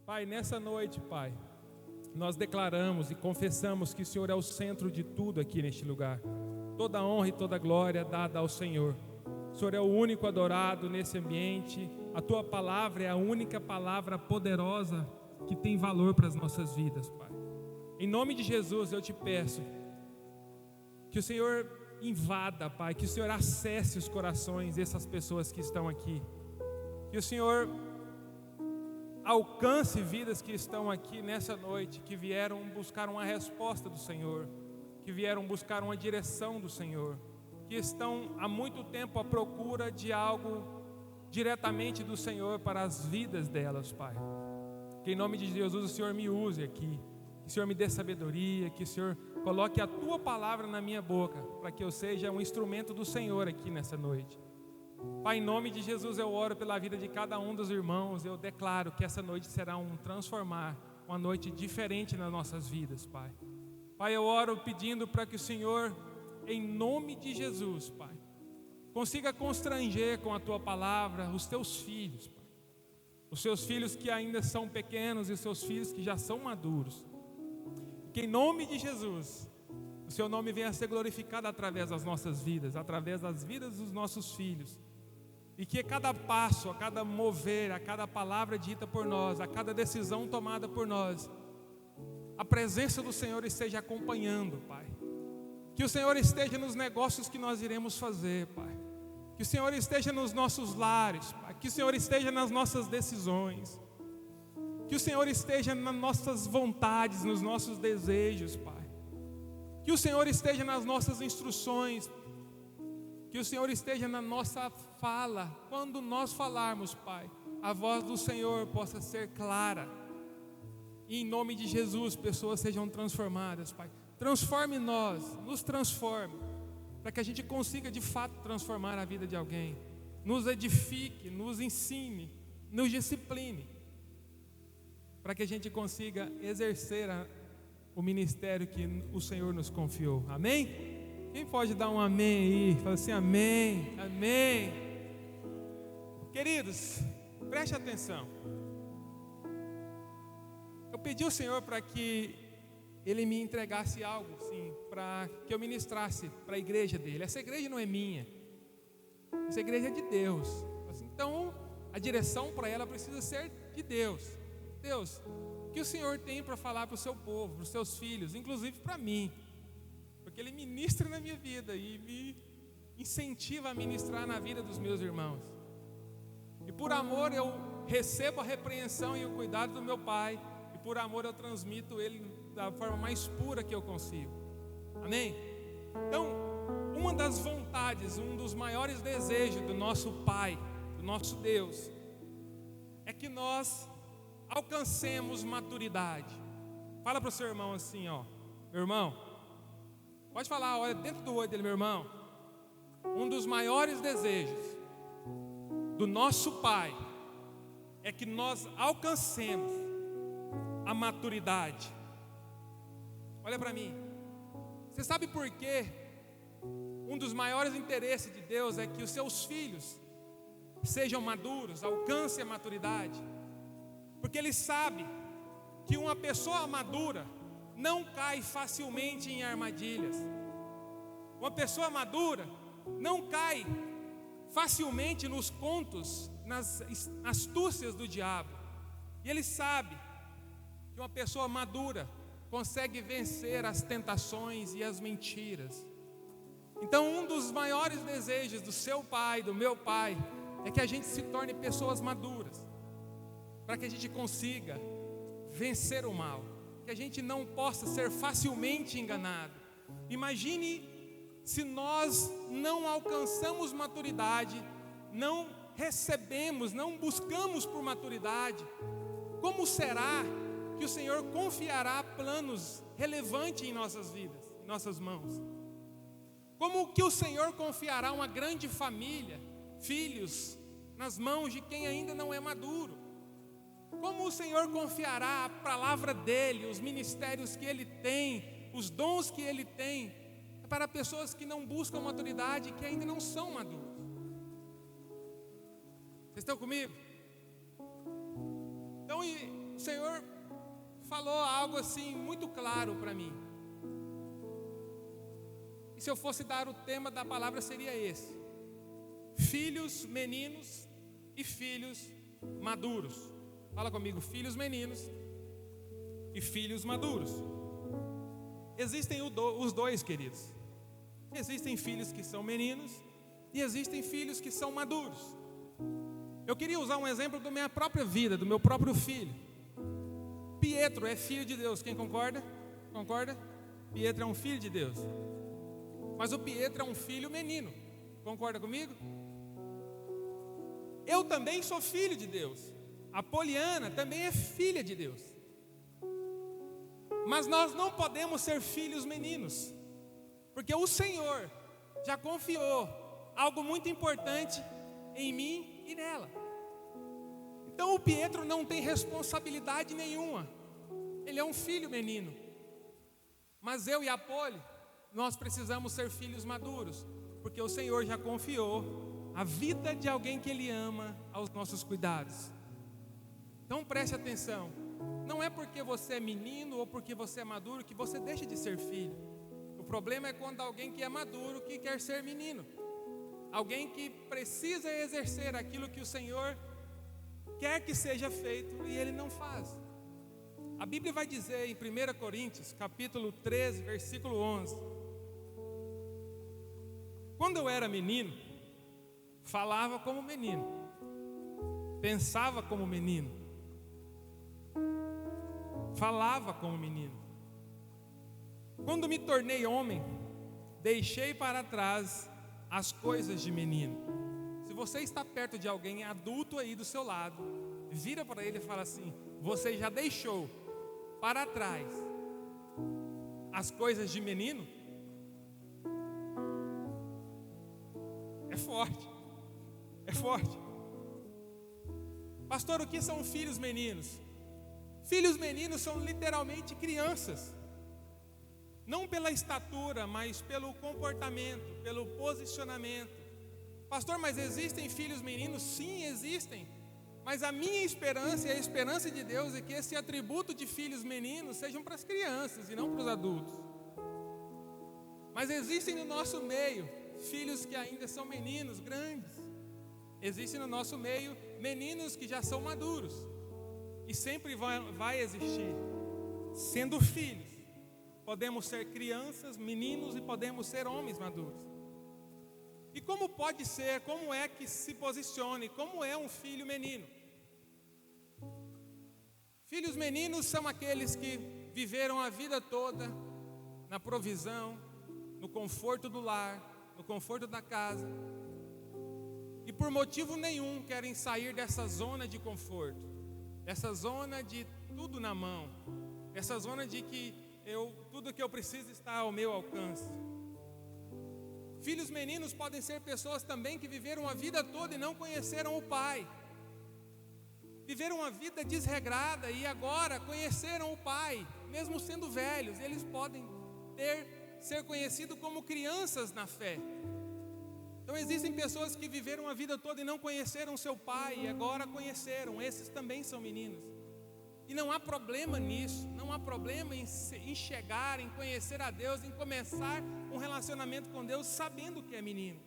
Pai, nessa noite, Pai, nós declaramos e confessamos que o Senhor é o centro de tudo aqui neste lugar. Toda honra e toda glória dada ao Senhor. O Senhor é o único adorado nesse ambiente. A Tua palavra é a única palavra poderosa que tem valor para as nossas vidas, Pai. Em nome de Jesus eu te peço que o Senhor invada, Pai, que o Senhor acesse os corações dessas pessoas que estão aqui. Que o Senhor alcance vidas que estão aqui nessa noite, que vieram buscar uma resposta do Senhor, que vieram buscar uma direção do Senhor, que estão há muito tempo à procura de algo diretamente do Senhor para as vidas delas, Pai. Que em nome de Jesus o Senhor me use aqui, que o Senhor me dê sabedoria, que o Senhor coloque a Tua palavra na minha boca, para que eu seja um instrumento do Senhor aqui nessa noite. Pai, em nome de Jesus eu oro pela vida de cada um dos irmãos. Eu declaro que essa noite será um transformar, uma noite diferente nas nossas vidas, Pai. Pai, eu oro pedindo para que o Senhor, em nome de Jesus, Pai, consiga constranger com a Tua palavra os Teus filhos, Pai. Os Seus filhos que ainda são pequenos e os Seus filhos que já são maduros. Que em nome de Jesus o Seu nome venha a ser glorificado através das nossas vidas, através das vidas dos nossos filhos. E que a cada passo, a cada mover, a cada palavra dita por nós, a cada decisão tomada por nós, a presença do Senhor esteja acompanhando, Pai. Que o Senhor esteja nos negócios que nós iremos fazer, Pai. Que o Senhor esteja nos nossos lares, Pai. Que o Senhor esteja nas nossas decisões. Que o Senhor esteja nas nossas vontades, nos nossos desejos, Pai. Que o Senhor esteja nas nossas instruções. Que o Senhor esteja na nossa fala. Quando nós falarmos, Pai, a voz do Senhor possa ser clara. E em nome de Jesus, pessoas sejam transformadas, Pai. Transforme nós, nos transforme, para que a gente consiga de fato transformar a vida de alguém. Nos edifique, nos ensine, nos discipline, para que a gente consiga exercer o ministério que o Senhor nos confiou. Amém? Quem pode dar um amém aí? Fala assim, amém, amém. Queridos, preste atenção. Eu pedi ao Senhor para que Ele me entregasse algo, sim, para que eu ministrasse para a igreja dele. Essa igreja não é minha, essa igreja é de Deus. Então, a direção para ela precisa ser de Deus. Deus, o que o Senhor tem para falar para o seu povo, para os seus filhos, inclusive para mim? Porque Ele ministra na minha vida e me incentiva a ministrar na vida dos meus irmãos. E por amor eu recebo a repreensão e o cuidado do meu Pai. E por amor eu transmito Ele da forma mais pura que eu consigo. Amém? Então, uma das vontades, um dos maiores desejos do nosso Pai, do nosso Deus, é que nós alcancemos maturidade. Fala para o seu irmão assim, ó. Meu irmão, pode falar, olha dentro do olho dele, meu irmão. Um dos maiores desejos do nosso Pai é que nós alcancemos a maturidade. Olha para mim. Você sabe por quê? Um dos maiores interesses de Deus é que os seus filhos sejam maduros, alcancem a maturidade. Porque Ele sabe que uma pessoa madura não cai facilmente em armadilhas. Uma pessoa madura não cai facilmente nos contos, nas astúcias do diabo. E Ele sabe que uma pessoa madura consegue vencer as tentações e as mentiras. Então, um dos maiores desejos do seu pai, do meu pai, é que a gente se torne pessoas maduras, para que a gente consiga vencer o mal, que a gente não possa ser facilmente enganado. Imagine se nós não alcançamos maturidade, não recebemos, não buscamos por maturidade, como será que o Senhor confiará planos relevantes em nossas vidas, em nossas mãos? Como que o Senhor confiará uma grande família, filhos, nas mãos de quem ainda não é maduro? Como o Senhor confiará a palavra dEle, os ministérios que Ele tem, os dons que Ele tem, para pessoas que não buscam maturidade, que ainda não são maduros? Vocês estão comigo? Então, o Senhor falou algo assim muito claro para mim. E se eu fosse dar o tema da palavra seria esse: filhos meninos e filhos maduros. Fala comigo, filhos meninos e filhos maduros. Existem os dois, queridos. Existem filhos que são meninos e existem filhos que são maduros. Eu queria usar um exemplo da minha própria vida, do meu próprio filho. Pietro é filho de Deus, quem concorda? Concorda? Pietro é um filho de Deus. Mas o Pietro é um filho menino. Concorda comigo? Eu também sou filho de Deus. A Poliana também é filha de Deus. Mas nós não podemos ser filhos meninos, porque o Senhor já confiou algo muito importante em mim e nela. Então o Pietro não tem responsabilidade nenhuma. Ele é um filho menino. Mas eu e a Poli, nós precisamos ser filhos maduros, porque o Senhor já confiou a vida de alguém que Ele ama aos nossos cuidados. Então preste atenção. Não é porque você é menino ou porque você é maduro que você deixa de ser filho. O problema é quando alguém que é maduro que quer ser menino. Alguém que precisa exercer aquilo que o Senhor quer que seja feito e ele não faz. A Bíblia vai dizer em 1 Coríntios, capítulo 13, versículo 11. Quando eu era menino, falava como menino, pensava como menino, falava como menino. Quando me tornei homem, deixei para trás as coisas de menino. Se você está perto de alguém adulto aí do seu lado, vira para ele e fala assim: você já deixou para trás as coisas de menino? É forte, é forte. Pastor, o que são filhos meninos? Filhos meninos são literalmente crianças. Não pela estatura, mas pelo comportamento, pelo posicionamento. Pastor, mas existem filhos meninos? Sim, existem. Mas a minha esperança e a esperança de Deus é que esse atributo de filhos meninos sejam para as crianças e não para os adultos. Mas existem no nosso meio filhos que ainda são meninos grandes. Existem no nosso meio meninos que já são maduros. E sempre vai existir. Sendo filhos, podemos ser crianças, meninos e podemos ser homens maduros. E como pode ser, como é que se posicione, como é um filho menino? Filhos meninos são aqueles que viveram a vida toda na provisão, no conforto do lar, no conforto da casa. E por motivo nenhum querem sair dessa zona de conforto, dessa zona de tudo na mão, dessa zona de que tudo que eu preciso está ao meu alcance. Filhos meninos podem ser pessoas também que viveram a vida toda e não conheceram o Pai. Viveram uma vida desregrada e agora conheceram o Pai, mesmo sendo velhos. Eles podem ser conhecidos como crianças na fé. Então existem pessoas que viveram a vida toda e não conheceram seu Pai e agora conheceram. Esses também são meninos. E não há problema nisso, não há problema em chegar, em conhecer a Deus, em começar um relacionamento com Deus sabendo que é menino.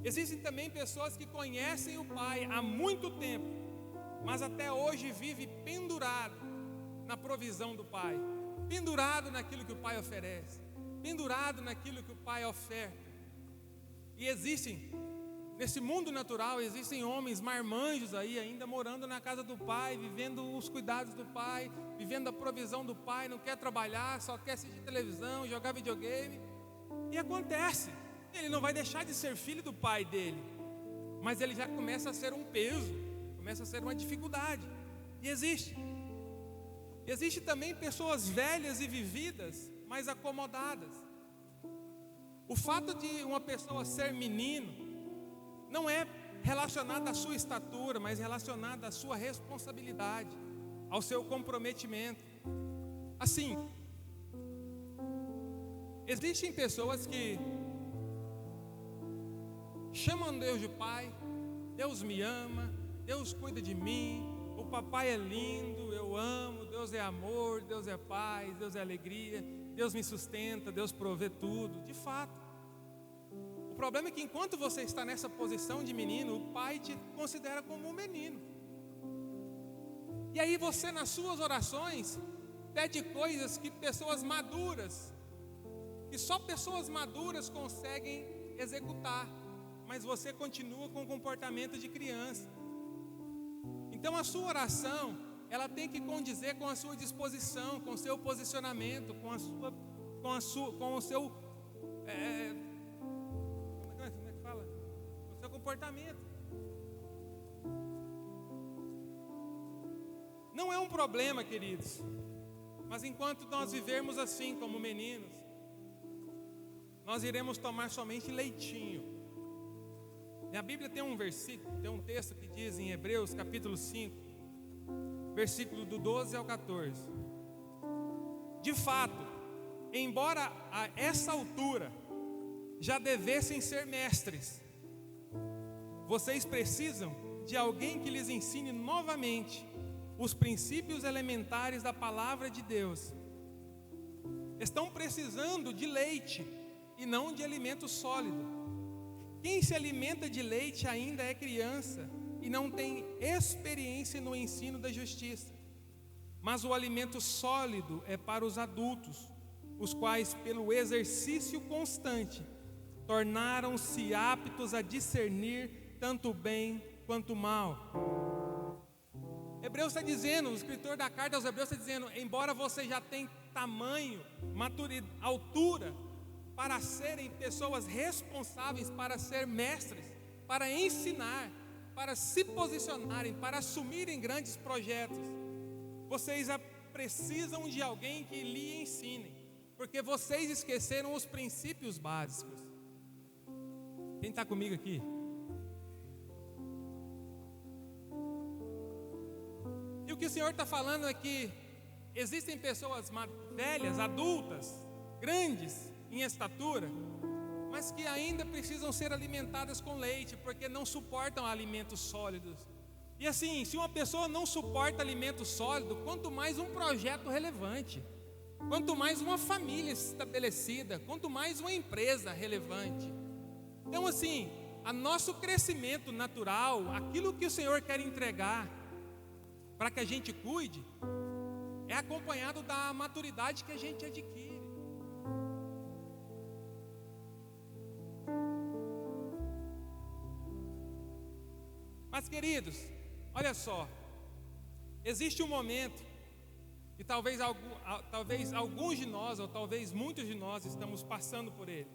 Existem também pessoas que conhecem o Pai há muito tempo, mas até hoje vive pendurado na provisão do Pai, pendurado naquilo que o Pai oferece, pendurado naquilo que o Pai oferta. E nesse mundo natural, existem homens marmanjos aí, ainda morando na casa do Pai, vivendo os cuidados do Pai, vivendo a provisão do Pai, não quer trabalhar, só quer assistir televisão, jogar videogame. E acontece, ele não vai deixar de ser filho do Pai dele, mas ele já começa a ser um peso, começa a ser uma dificuldade. E existe também pessoas velhas e vividas, mas acomodadas. O fato de uma pessoa ser menino não é relacionado à sua estatura, mas relacionado à sua responsabilidade, ao seu comprometimento. Assim, existem pessoas que chamam Deus de Pai, Deus me ama, Deus cuida de mim, o papai é lindo, eu amo, Deus é amor, Deus é paz, Deus é alegria, Deus me sustenta, Deus provê tudo. De fato. O problema é que enquanto você está nessa posição de menino, o pai te considera como um menino. E aí você, nas suas orações, pede coisas que pessoas maduras, que só pessoas maduras conseguem executar, mas você continua com o comportamento de criança. Então a sua oração, ela tem que condizer com a sua disposição, com o seu posicionamento, com o seu com o seu comportamento. Não é um problema, queridos, mas enquanto nós vivermos assim como meninos, nós iremos tomar somente leitinho. Na Bíblia tem um versículo, tem um texto que diz em Hebreus capítulo 5, versículo do 12 ao 14. De fato, embora a essa altura já devessem ser mestres, vocês precisam de alguém que lhes ensine novamente os princípios elementares da palavra de Deus. Estão precisando de leite e não de alimento sólido. Quem se alimenta de leite ainda é criança e não tem experiência no ensino da justiça. Mas o alimento sólido é para os adultos, os quais, pelo exercício constante, tornaram-se aptos a discernir tanto o bem quanto o mal. Hebreus está dizendo, o escritor da carta aos Hebreus está dizendo, embora você já tenha tamanho, maturidade, altura, para serem pessoas responsáveis, para ser mestres, para ensinar, para se posicionarem, para assumirem grandes projetos, vocês precisam de alguém que lhe ensine, porque vocês esqueceram os princípios básicos. Quem está comigo aqui? E o que o Senhor está falando é que existem pessoas velhas, adultas, grandes em estatura, mas que ainda precisam ser alimentadas com leite, porque não suportam alimentos sólidos. E assim, se uma pessoa não suporta alimento sólido, quanto mais um projeto relevante, quanto mais uma família estabelecida, quanto mais uma empresa relevante. Então assim, o nosso crescimento natural, aquilo que o Senhor quer entregar para que a gente cuide, é acompanhado da maturidade que a gente adquire. Mas queridos, olha só, existe um momento que talvez alguns de nós, ou talvez muitos de nós estamos passando por ele.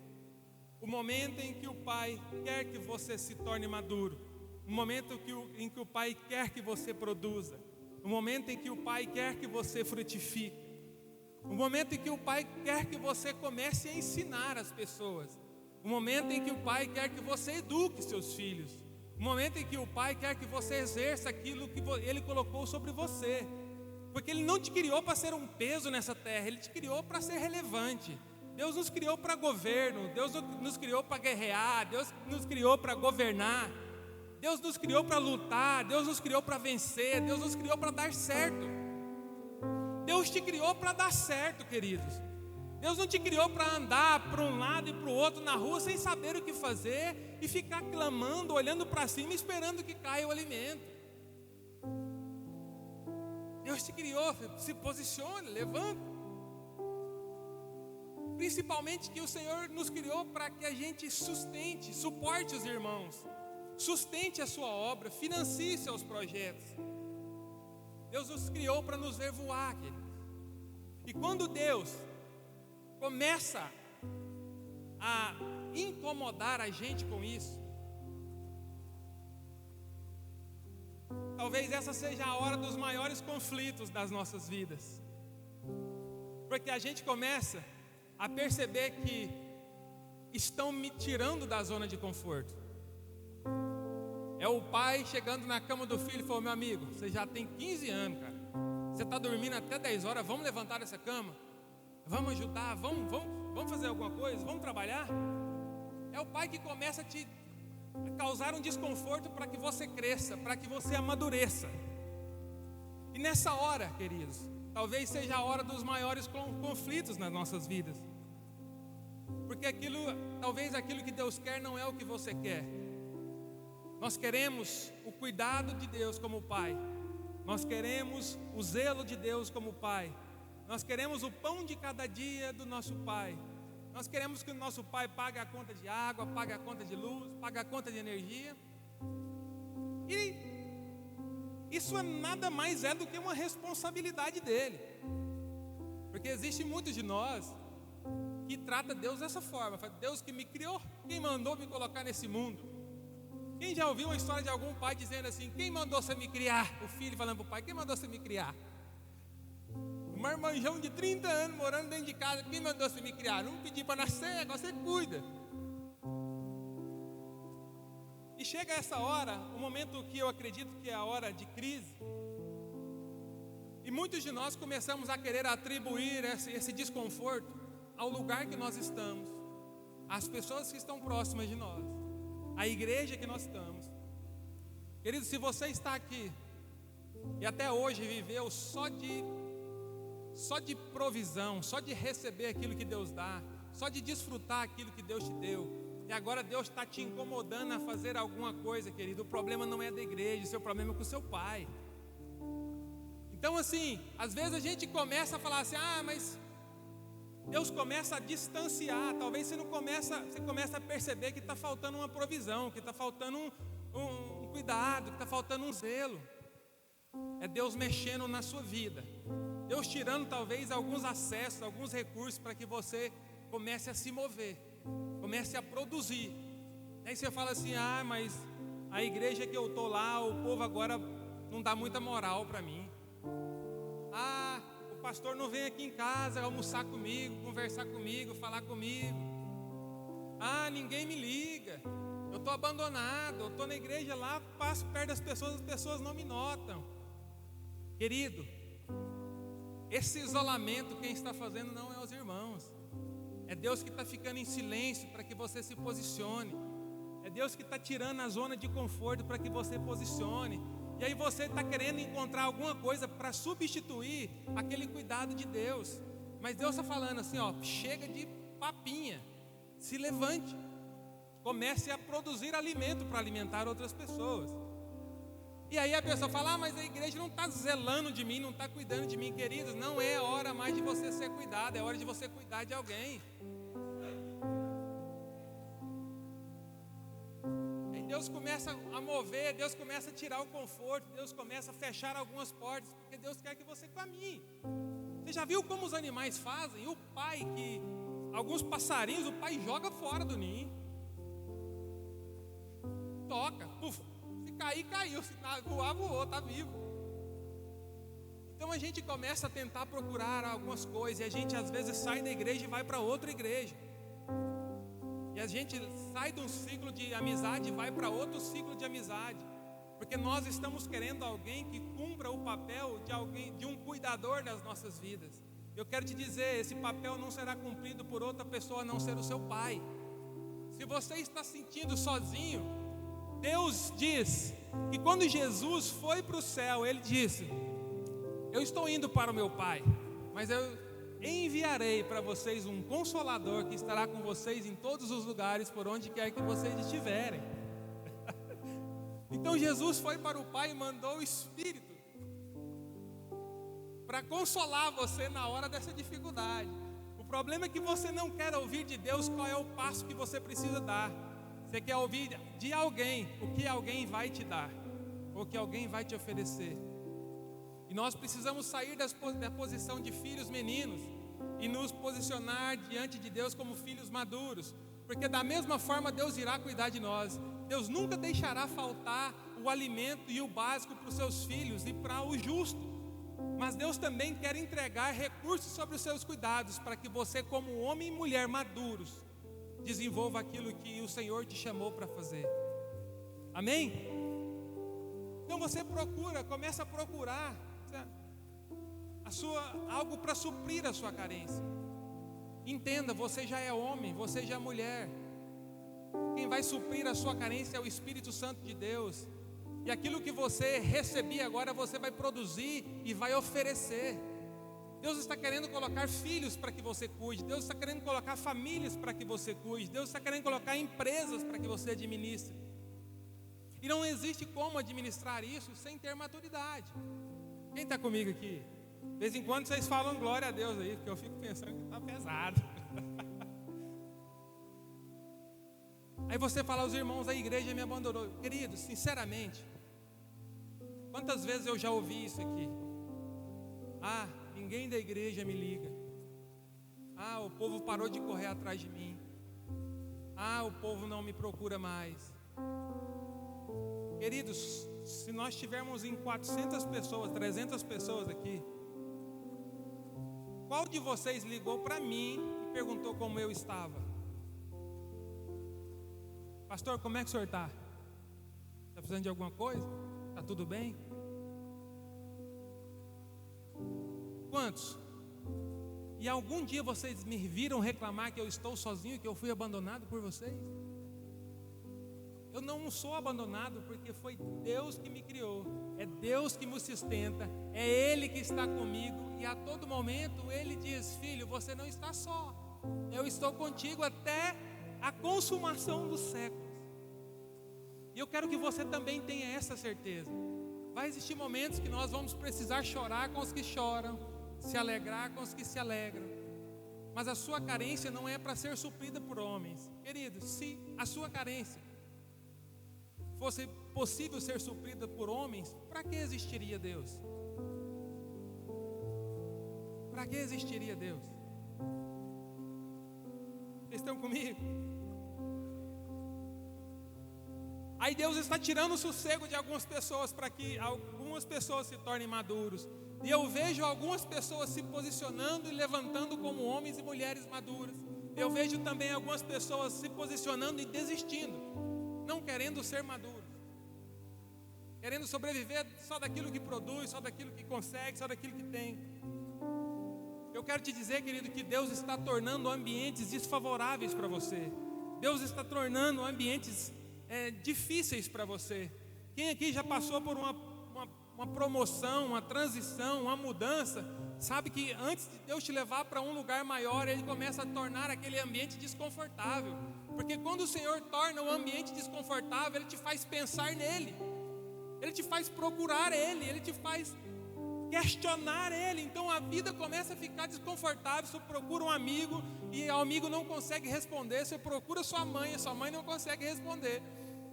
O momento em que o Pai quer que você se torne maduro, o momento em que o Pai quer que você produza, o momento em que o Pai quer que você frutifique, o momento em que o Pai quer que você comece a ensinar as pessoas, o momento em que o Pai quer que você eduque seus filhos, o momento em que o Pai quer que você exerça aquilo que Ele colocou sobre você, porque Ele não te criou para ser um peso nessa terra, Ele te criou para ser relevante. Deus nos criou para governo, Deus nos criou para guerrear, Deus nos criou para governar, Deus nos criou para lutar, Deus nos criou para vencer, Deus nos criou para dar certo. Deus te criou para dar certo, queridos. Deus não te criou para andar para um lado e para o outro na rua sem saber o que fazer e ficar clamando, olhando para cima, esperando que caia o alimento. Deus te criou, se posicione, levanta. Principalmente que o Senhor nos criou para que a gente sustente, suporte os irmãos, sustente a sua obra, financie seus projetos. Deus nos criou para nos ver voar, queridos. E quando Deus começa a incomodar a gente com isso, talvez essa seja a hora dos maiores conflitos das nossas vidas, porque a gente começa a perceber que estão me tirando da zona de conforto. É o pai chegando na cama do filho e falou: meu amigo, você já tem 15 anos, cara, você está dormindo até 10 horas, vamos levantar essa cama? Vamos ajudar, vamos fazer alguma coisa, vamos trabalhar? É o pai que começa a causar um desconforto para que você cresça, para que você amadureça. E nessa hora, queridos, talvez seja a hora dos maiores conflitos nas nossas vidas. Porque talvez aquilo que Deus quer não é o que você quer. Nós queremos o cuidado de Deus como Pai. Nós queremos o zelo de Deus como Pai. Nós queremos o pão de cada dia do nosso Pai. Nós queremos que o nosso Pai pague a conta de água, pague a conta de luz, pague a conta de energia. E isso nada mais é do que uma responsabilidade dele. Porque existe muitos de nós que trata Deus dessa forma. Deus que me criou, quem mandou me colocar nesse mundo? Quem já ouviu uma história de algum pai dizendo assim: quem mandou você me criar? O filho falando para o pai: quem mandou você me criar? Um marmanjão de 30 anos morando dentro de casa: quem mandou você me criar? Não pedi para nascer, agora você cuida. E chega essa hora, o momento que eu acredito que é a hora de crise, e muitos de nós começamos a querer atribuir esse desconforto ao lugar que nós estamos, às pessoas que estão próximas de nós, à igreja que nós estamos. Querido, se você está aqui e até hoje viveu só de provisão, só de receber aquilo que Deus dá, só de desfrutar aquilo que Deus te deu, e agora Deus está te incomodando a fazer alguma coisa, querido, o problema não é da igreja, o seu problema é com o seu pai. Então assim, às vezes a gente começa a falar assim: mas Deus começa a distanciar. Talvez você começa a perceber que está faltando uma provisão, que está faltando um cuidado, que está faltando um zelo. É Deus mexendo na sua vida, Deus tirando talvez alguns acessos, alguns recursos para que você comece a se mover, comece a produzir. Aí você fala assim: mas a igreja que eu estou lá, o povo agora não dá muita moral para mim. O pastor não vem aqui em casa almoçar comigo, conversar comigo, falar comigo. Ninguém me liga, eu estou abandonado, eu estou na igreja lá, passo perto das pessoas, as pessoas não me notam. Querido, esse isolamento quem está fazendo não é os irmãos, é Deus que está ficando em silêncio para que você se posicione. É Deus que está tirando a zona de conforto para que você posicione. E aí você está querendo encontrar alguma coisa para substituir aquele cuidado de Deus. Mas Deus está falando assim: chega de papinha, se levante, comece a produzir alimento para alimentar outras pessoas. E aí a pessoa fala: mas a igreja não está zelando de mim, não está cuidando de mim. Queridos, não é hora mais de você ser cuidado, é hora de você cuidar de alguém. Deus começa a mover, Deus começa a tirar o conforto, Deus começa a fechar algumas portas, porque Deus quer que você caminhe. Você já viu como os animais fazem? O pai, alguns passarinhos, o pai joga fora do ninho, toca, se cair, caiu, se voar, voou, está vivo. Então a gente começa a tentar procurar algumas coisas, e a gente às vezes sai da igreja e vai para outra igreja. E a gente sai de um ciclo de amizade e vai para outro ciclo de amizade, porque nós estamos querendo alguém que cumpra o papel de um cuidador das nossas vidas. Eu quero te dizer, esse papel não será cumprido por outra pessoa a não ser o seu pai. Se você está sentindo sozinho, Deus diz que quando Jesus foi para o céu, Ele disse: eu estou indo para o meu Pai, mas eu enviarei para vocês um Consolador que estará com vocês em todos os lugares, por onde quer que vocês estiverem. Então Jesus foi para o Pai e mandou o Espírito para consolar você na hora dessa dificuldade. O problema é que você não quer ouvir de Deus qual é o passo que você precisa dar. Você quer ouvir de alguém o que alguém vai te dar, ou o que alguém vai te oferecer. E nós precisamos sair da posição de filhos meninos e nos posicionar diante de Deus como filhos maduros, porque da mesma forma Deus irá cuidar de nós. Deus nunca deixará faltar o alimento e o básico para os seus filhos e para o justo, mas Deus também quer entregar recursos sobre os seus cuidados, para que você, como homem e mulher maduros, desenvolva aquilo que o Senhor te chamou para fazer. Amém? Então você começa a procurar algo para suprir a sua carência. Entenda, você já é homem, você já é mulher. Quem vai suprir a sua carência é o Espírito Santo de Deus. E aquilo que você recebia agora você vai produzir e vai oferecer. Deus está querendo colocar filhos para que você cuide. Deus está querendo colocar famílias para que você cuide. Deus está querendo colocar empresas para que você administre. E não existe como administrar isso sem ter maturidade. Quem está comigo aqui? De vez em quando vocês falam glória a Deus aí, porque eu fico pensando que está pesado. Aí você fala, os irmãos da igreja me abandonou. Queridos, sinceramente, quantas vezes eu já ouvi isso aqui? Ah, ninguém da igreja me liga. Ah, o povo parou de correr atrás de mim. Ah, o povo não me procura mais. Queridos, se nós tivermos em 400 pessoas, 300 pessoas aqui, qual de vocês ligou para mim e perguntou como eu estava? Pastor, como é que o senhor está? Está precisando de alguma coisa? Está tudo bem? Quantos? E algum dia vocês me viram reclamar que eu estou sozinho, que eu fui abandonado por vocês? Eu não sou abandonado porque foi Deus que me criou, é Deus que me sustenta, é Ele que está comigo e a todo momento Ele diz, filho, você não está só, eu estou contigo até a consumação dos séculos. E eu quero que você também tenha essa certeza. Vai existir momentos que nós vamos precisar chorar com os que choram, se alegrar com os que se alegram, mas a sua carência não é para ser suprida por homens. Queridos, se a sua carência fosse possível ser suprida por homens, para que existiria Deus? Para que existiria Deus? Vocês estão comigo? Aí Deus está tirando o sossego de algumas pessoas para que algumas pessoas se tornem maduros. E eu vejo algumas pessoas se posicionando e levantando como homens e mulheres maduras. Eu vejo também algumas pessoas se posicionando e desistindo, não querendo ser maduros, querendo sobreviver só daquilo que produz, só daquilo que consegue, só daquilo que tem. Eu quero te dizer, querido, que Deus está tornando ambientes desfavoráveis para você. Deus está tornando ambientes difíceis para você. Quem aqui já passou por uma promoção, uma transição, uma mudança, sabe que antes de Deus te levar para um lugar maior, Ele começa a tornar aquele ambiente desconfortável. Porque quando o Senhor torna o ambiente desconfortável, Ele te faz pensar nele, Ele te faz procurar Ele, Ele te faz questionar Ele. Então a vida começa a ficar desconfortável. Você procura um amigo e o amigo não consegue responder. Você procura sua mãe não consegue responder.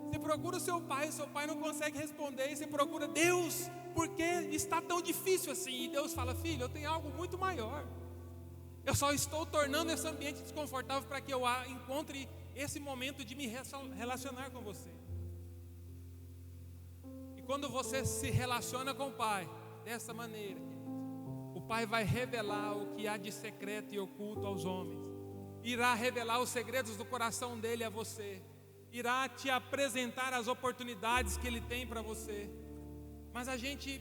Você procura o seu pai não consegue responder. E você procura Deus, por que está tão difícil assim? E Deus fala, filho, eu tenho algo muito maior. Eu só estou tornando esse ambiente desconfortável para que eu encontre esse momento de me relacionar com você. E quando você se relaciona com o Pai dessa maneira, o Pai vai revelar o que há de secreto e oculto aos homens, irá revelar os segredos do coração dele a você, irá te apresentar as oportunidades que Ele tem para você. Mas a gente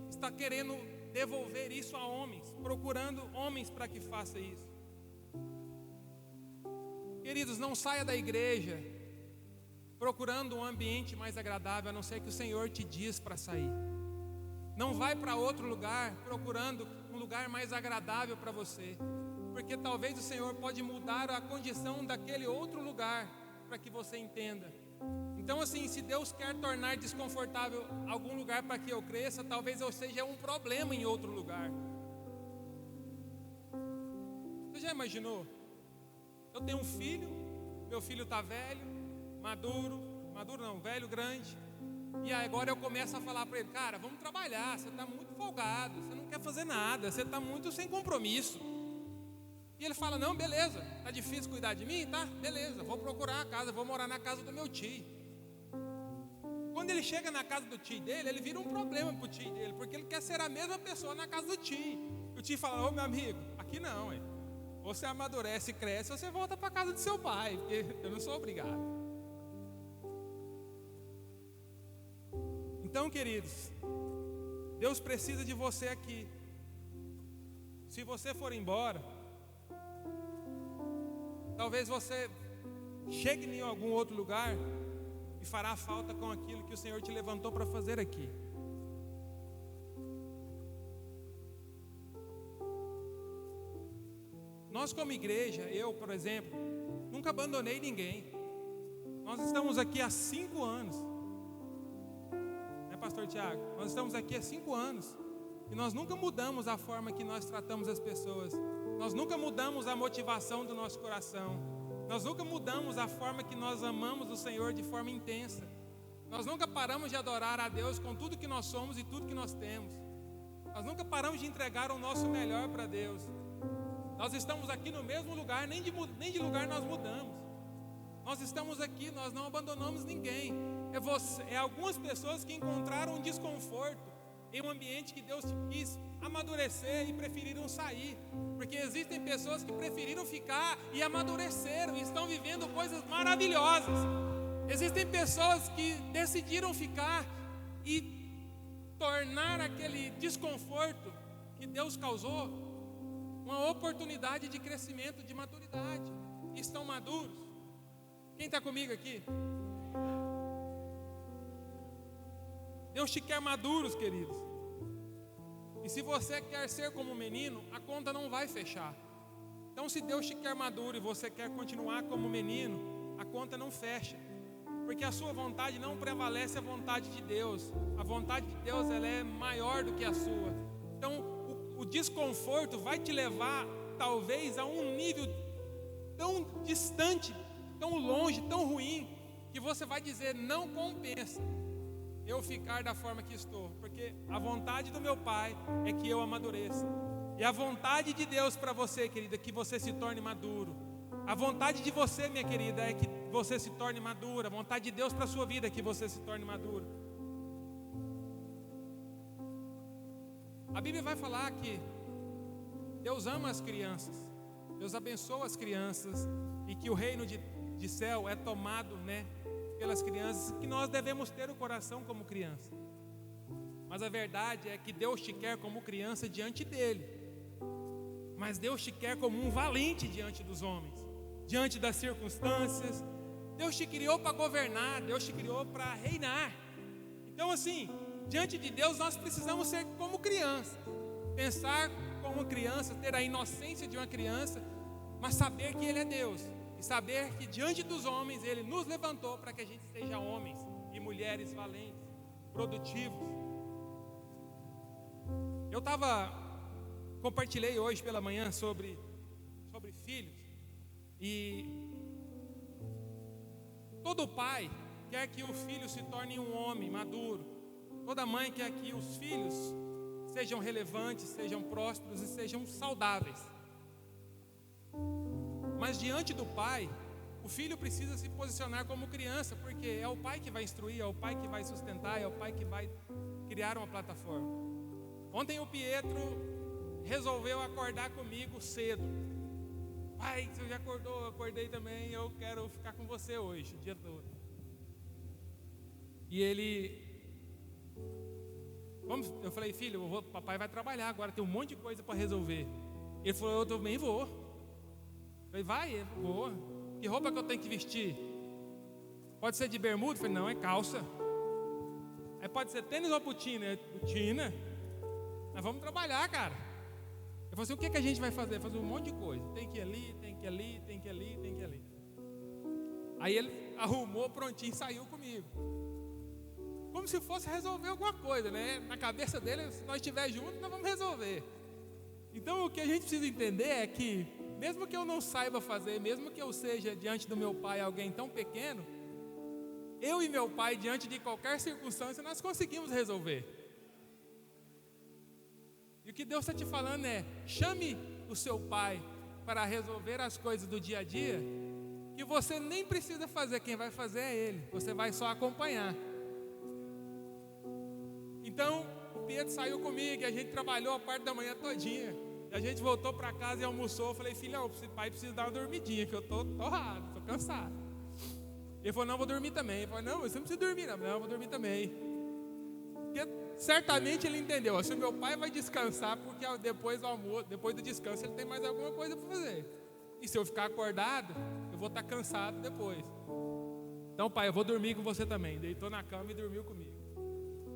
está querendo devolver isso a homens, procurando homens para que faça isso. Queridos, não saia da igreja procurando um ambiente mais agradável, a não ser que o Senhor te diz para sair. Não vai para outro lugar procurando um lugar mais agradável para você, porque talvez o Senhor pode mudar a condição daquele outro lugar para que você entenda. Então assim, se Deus quer tornar desconfortável algum lugar para que eu cresça, talvez eu seja um problema em outro lugar. Você já imaginou? Eu tenho um filho, meu filho está velho, maduro não, velho, grande. E agora eu começo a falar para ele, cara, vamos trabalhar, você está muito folgado, você não quer fazer nada, você está muito sem compromisso. E ele fala, não, beleza, está difícil cuidar de mim? Tá, beleza, vou procurar a casa, vou morar na casa do meu tio. Quando ele chega na casa do tio dele, ele vira um problema para o tio dele, porque ele quer ser a mesma pessoa na casa do tio. E o tio fala, ô meu amigo, aqui não, hein? Você amadurece, cresce, você volta para a casa do seu pai, porque eu não sou obrigado. Então, queridos, Deus precisa de você aqui. Se você for embora, talvez você chegue em algum outro lugar e fará falta com aquilo que o Senhor te levantou para fazer aqui. Nós como igreja, eu, por exemplo, nunca abandonei ninguém. Nós estamos aqui há 5 anos. Né, pastor Tiago? Nós estamos aqui há 5 anos. E nós nunca mudamos a forma que nós tratamos as pessoas. Nós nunca mudamos a motivação do nosso coração. Nós nunca mudamos a forma que nós amamos o Senhor de forma intensa. Nós nunca paramos de adorar a Deus com tudo que nós somos e tudo que nós temos. Nós nunca paramos de entregar o nosso melhor para Deus. Nós estamos aqui no mesmo lugar, nem de lugar nós mudamos. Nós estamos aqui, nós não abandonamos ninguém. É algumas pessoas que encontraram um desconforto em um ambiente que Deus quis amadurecer e preferiram sair. Porque existem pessoas que preferiram ficar e amadureceram e estão vivendo coisas maravilhosas. Existem pessoas que decidiram ficar e tornar aquele desconforto que Deus causou uma oportunidade de crescimento, de maturidade. E estão maduros. Quem está comigo aqui? Deus te quer maduros, queridos. E se você quer ser como um menino, a conta não vai fechar. Então, se Deus te quer maduro e você quer continuar como menino, a conta não fecha. Porque a sua vontade não prevalece a vontade de Deus. A vontade de Deus, ela é maior do que a sua. Então, o desconforto vai te levar, talvez, a um nível tão distante, tão longe, tão ruim, que você vai dizer, não compensa eu ficar da forma que estou, porque a vontade do meu Pai é que eu amadureça. E a vontade de Deus para você, querida, é que você se torne maduro. A vontade de você, minha querida, é que você se torne madura. A vontade de Deus para a sua vida é que você se torne maduro. A Bíblia vai falar que Deus ama as crianças, Deus abençoa as crianças, e que o reino de céu é tomado, pelas crianças, que nós devemos ter o coração como criança. Mas a verdade é que Deus te quer como criança diante dele, mas Deus te quer como um valente diante dos homens, diante das circunstâncias. Deus te criou para governar, Deus te criou para reinar. Então, assim, diante de Deus nós precisamos ser como criança, pensar como criança, ter a inocência de uma criança, mas saber que Ele é Deus. E saber que diante dos homens Ele nos levantou para que a gente seja homens e mulheres valentes, produtivos. Eu compartilhei hoje pela manhã sobre filhos. E todo pai quer que o filho se torne um homem maduro. Toda mãe quer que os filhos sejam relevantes, sejam prósperos e sejam saudáveis. Mas diante do pai, o filho precisa se posicionar como criança, porque é o pai que vai instruir, é o pai que vai sustentar, é o pai que vai criar uma plataforma. Ontem o Pietro resolveu acordar comigo cedo. Pai, você já acordou? Eu acordei também, eu quero ficar com você hoje, o dia todo. E ele... Eu falei, filho, papai vai trabalhar agora, tem um monte de coisa para resolver. Ele falou, eu também vou. Eu falei, vai, eu vou. Que roupa que eu tenho que vestir? Pode ser de bermuda? Eu falei, não, é calça. Aí pode ser tênis ou botina? Botina. Nós vamos trabalhar, cara. Eu falei assim, o que a gente vai fazer? Fazer um monte de coisa. Tem que ir ali, tem que ir ali, tem que ir ali, tem que ir ali. Aí ele arrumou, prontinho, saiu comigo. Como se fosse resolver alguma coisa, né? Na cabeça dele, se nós estivermos juntos, nós vamos resolver. Então o que a gente precisa entender é que, mesmo que eu não saiba fazer, mesmo que eu seja diante do meu pai alguém tão pequeno, eu e meu pai, diante de qualquer circunstância, nós conseguimos resolver. E o que Deus está te falando é, chame o seu pai para resolver as coisas do dia a dia, que você nem precisa fazer, quem vai fazer é ele, você vai só acompanhar. Então, o Pietro saiu comigo e a gente trabalhou a parte da manhã todinha. E a gente voltou para casa e almoçou. Eu falei, filhão, o pai precisa dar uma dormidinha, que eu tô torrado, tô cansado. Ele falou, não, vou dormir também. Eu falei, não, você não precisa dormir, não, eu vou dormir também. Porque certamente ele entendeu, se o meu pai vai descansar, porque depois do almoço, depois do descanso, ele tem mais alguma coisa para fazer. E se eu ficar acordado, eu vou estar cansado depois. Então, pai, eu vou dormir com você também. Deitou na cama e dormiu comigo.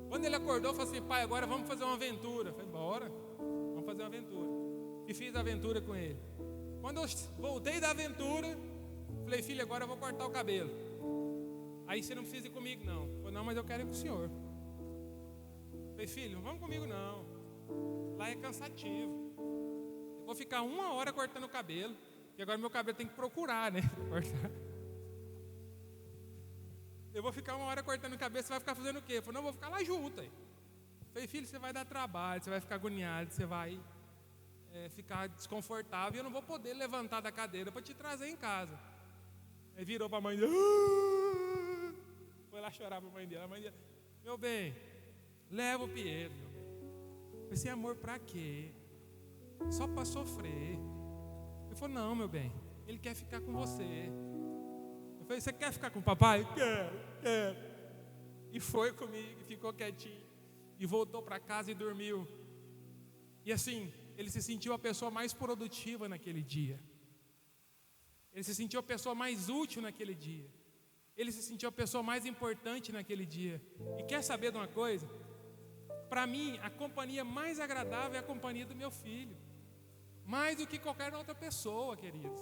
Quando ele acordou, falou assim: pai, agora vamos fazer uma aventura. Eu falei: bora, vamos fazer uma aventura. E fiz a aventura com ele. Quando eu voltei da aventura, falei: filho, agora eu vou cortar o cabelo. Aí você não precisa ir comigo, não. Eu falei: não, mas eu quero ir com o senhor. Eu falei: filho, não vamos comigo, não. Lá é cansativo. Eu vou ficar 1 hora cortando o cabelo. E agora meu cabelo tem que procurar, né? Cortar. Eu vou ficar 1 hora cortando o cabelo, você vai ficar fazendo o quê? Eu falei: não, eu vou ficar lá junto. Aí. Eu falei: filho, você vai dar trabalho, você vai ficar agoniado, você vai ficar desconfortável e eu não vou poder levantar da cadeira para te trazer em casa. Aí virou para a mãe dele, foi lá chorar para a mãe dele. A mãe dele: meu bem, leva o Pietro. Eu falei: esse amor para quê? Só para sofrer. Ele falou: não, meu bem, ele quer ficar com você. Eu falei: você quer ficar com o papai? Quero. E foi comigo, ficou quietinho. E voltou para casa e dormiu. E assim, ele se sentiu a pessoa mais produtiva naquele dia. Ele se sentiu a pessoa mais útil naquele dia. Ele se sentiu a pessoa mais importante naquele dia. E quer saber de uma coisa? Para mim, a companhia mais agradável é a companhia do meu filho. Mais do que qualquer outra pessoa, queridos.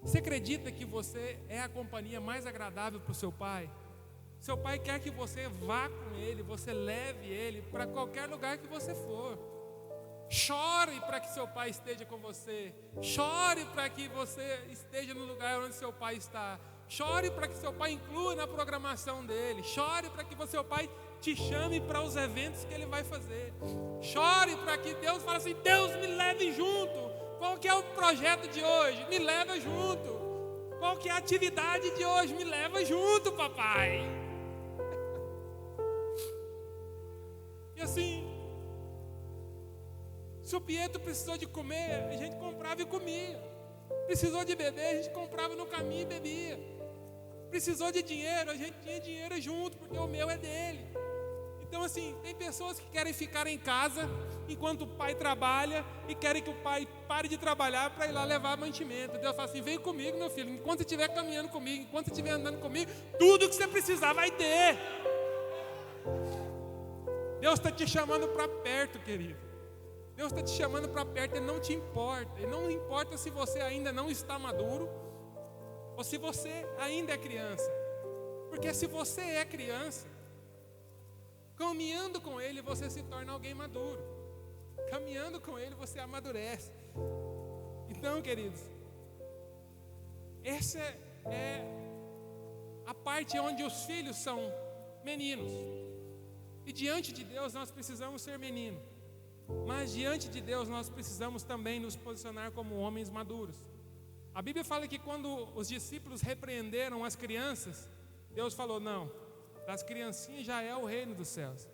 Você acredita que você é a companhia mais agradável para o seu pai? Seu pai quer que você vá com ele, você leve ele para qualquer lugar que você for. Chore para que seu pai esteja com você. Chore para que você esteja no lugar onde seu pai está. Chore para que seu pai inclua na programação dele. Chore para que seu pai te chame para os eventos que ele vai fazer. Chore para que Deus fale assim: Deus, me leve junto. Qual que é o projeto de hoje? Me leva junto. Qual que é a atividade de hoje? Me leva junto, papai. E assim, se o Pietro precisou de comer, a gente comprava e comia. Precisou de beber, a gente comprava no caminho e bebia. Precisou de dinheiro, a gente tinha dinheiro junto, porque o meu é dele. Então assim, tem pessoas que querem ficar em casa enquanto o pai trabalha e querem que o pai pare de trabalhar para ir lá levar mantimento. Deus fala assim: vem comigo, meu filho, enquanto você estiver caminhando comigo, enquanto você estiver andando comigo, tudo que você precisar vai ter. Deus está te chamando para perto, querido. Deus está te chamando para perto, Ele não te importa. Ele não importa se você ainda não está maduro ou se você ainda é criança. Porque se você é criança, caminhando com Ele você se torna alguém maduro. Caminhando com Ele você amadurece. Então, queridos, essa é a parte onde os filhos são meninos. E diante de Deus nós precisamos ser meninos. Mas diante de Deus nós precisamos também nos posicionar como homens maduros. A Bíblia fala que quando os discípulos repreenderam as crianças, Deus falou: não, das criancinhas já é o reino dos céus.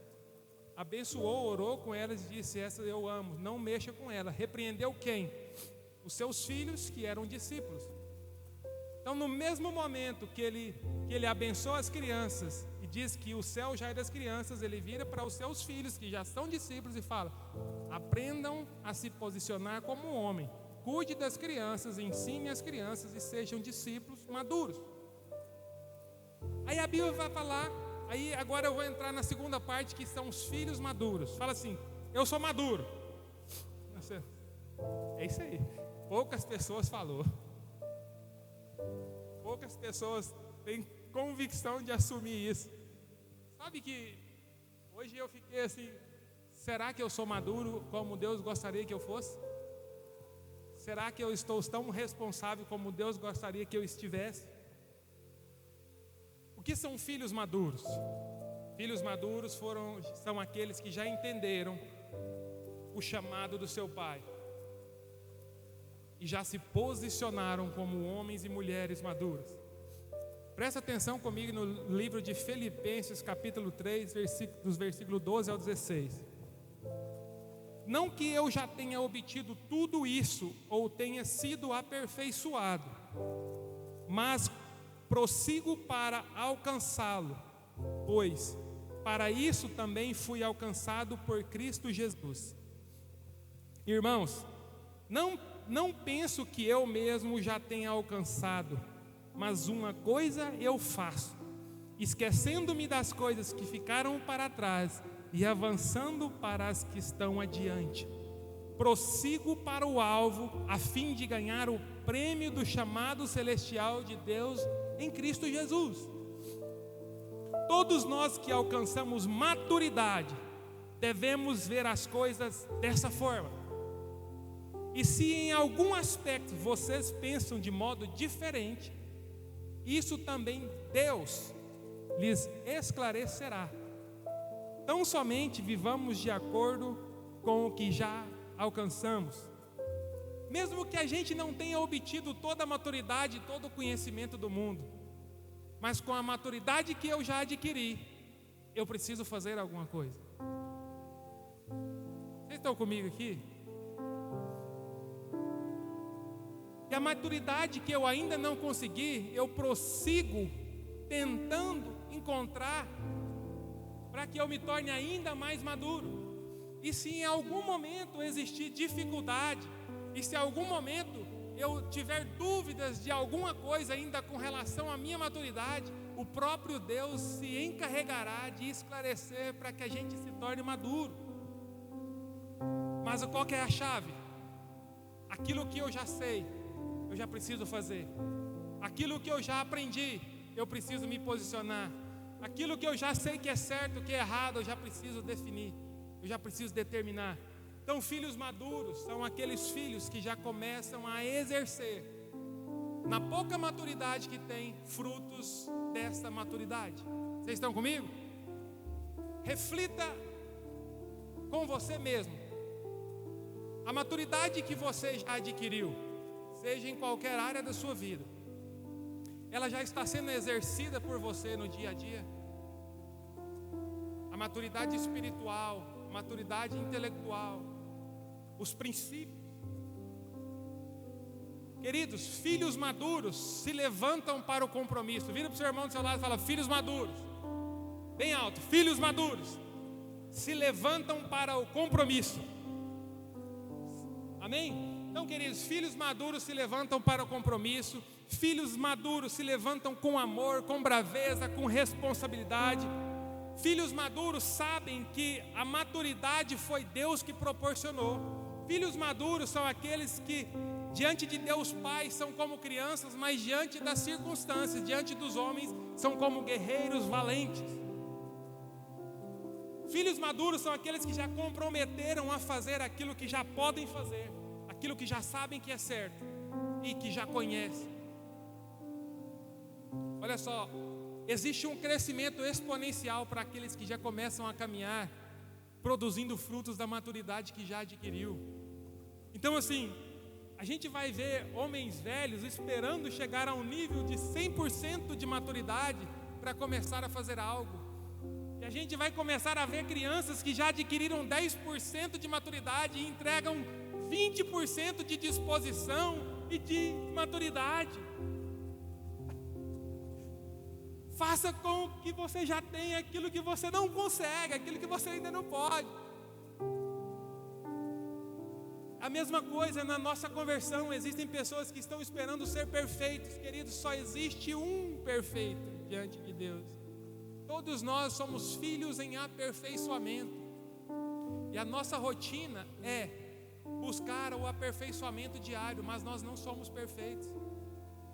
Abençoou, orou com elas e disse: essa eu amo, não mexa com ela. Repreendeu quem? Os seus filhos, que eram discípulos. Então, no mesmo momento que ele abençoa as crianças e diz que o céu já é das crianças, ele vira para os seus filhos, que já são discípulos, e fala: aprendam a se posicionar como um homem, cuide das crianças, ensine as crianças e sejam discípulos maduros. Aí a Bíblia vai falar, aí agora eu vou entrar na segunda parte, que são os filhos maduros. Fala assim: eu sou maduro. É isso aí. Poucas pessoas falou. Poucas pessoas têm convicção de assumir isso. Sabe que hoje eu fiquei assim: será que eu sou maduro como Deus gostaria que eu fosse? Será que eu estou tão responsável como Deus gostaria que eu estivesse? O que são filhos maduros? Filhos maduros são aqueles que já entenderam o chamado do seu pai e já se posicionaram como homens e mulheres maduros. Presta atenção comigo no livro de Filipenses, capítulo 3, dos versículos 12 ao 16. Não que eu já tenha obtido tudo isso ou tenha sido aperfeiçoado, mas prossigo para alcançá-lo, pois para isso também fui alcançado por Cristo Jesus. Irmãos, não penso que eu mesmo já tenha alcançado, mas uma coisa eu faço, esquecendo-me das coisas que ficaram para trás e avançando para as que estão adiante. Prossigo para o alvo, a fim de ganhar o prêmio do chamado celestial de Deus em Cristo Jesus. Todos nós que alcançamos maturidade, devemos ver as coisas dessa forma. E se em algum aspecto vocês pensam de modo diferente, isso também Deus lhes esclarecerá. Tão somente vivamos de acordo com o que já alcançamos. Mesmo que a gente não tenha obtido toda a maturidade, todo o conhecimento do mundo, mas com a maturidade que eu já adquiri, eu preciso fazer alguma coisa. Vocês estão comigo aqui? E a maturidade que eu ainda não consegui, eu prossigo tentando encontrar para que eu me torne ainda mais maduro. E se em algum momento existir dificuldade, e se em algum momento eu tiver dúvidas de alguma coisa ainda com relação à minha maturidade, o próprio Deus se encarregará de esclarecer para que a gente se torne maduro. Mas qual que é a chave? Aquilo que eu já sei, eu já preciso fazer. Aquilo que eu já aprendi, eu preciso me posicionar. Aquilo que eu já sei que é certo, que é errado, eu já preciso definir. Eu já preciso determinar. Então, filhos maduros são aqueles filhos que já começam a exercer, na pouca maturidade que tem, frutos dessa maturidade. Vocês estão comigo? Reflita com você mesmo. A maturidade que você já adquiriu, seja em qualquer área da sua vida, ela já está sendo exercida por você no dia a dia? A maturidade espiritual, a maturidade intelectual, os princípios. Queridos, filhos maduros se levantam para o compromisso. Vira para o seu irmão do seu lado e fala: filhos maduros. Bem alto: filhos maduros se levantam para o compromisso. Amém? Então, queridos, filhos maduros se levantam para o compromisso. Filhos maduros se levantam com amor, com braveza, com responsabilidade. Filhos maduros sabem que a maturidade foi Deus que proporcionou. Filhos maduros são aqueles que, diante de Deus Pai, são como crianças, mas diante das circunstâncias, diante dos homens, são como guerreiros valentes. Filhos maduros são aqueles que já comprometeram a fazer aquilo que já podem fazer, aquilo que já sabem que é certo e que já conhecem. Olha só, existe um crescimento exponencial para aqueles que já começam a caminhar, produzindo frutos da maturidade que já adquiriu. Então, assim, a gente vai ver homens velhos esperando chegar a um nível de 100% de maturidade para começar a fazer algo. E a gente vai começar a ver crianças que já adquiriram 10% de maturidade e entregam 20% de disposição e de maturidade. Faça com que você já tenha aquilo que você não consegue, aquilo que você ainda não pode. A mesma coisa na nossa conversão. Existem pessoas que estão esperando ser perfeitos. Queridos, só existe um perfeito diante de Deus. Todos nós somos filhos em aperfeiçoamento. E a nossa rotina é buscar o aperfeiçoamento diário, mas nós não somos perfeitos.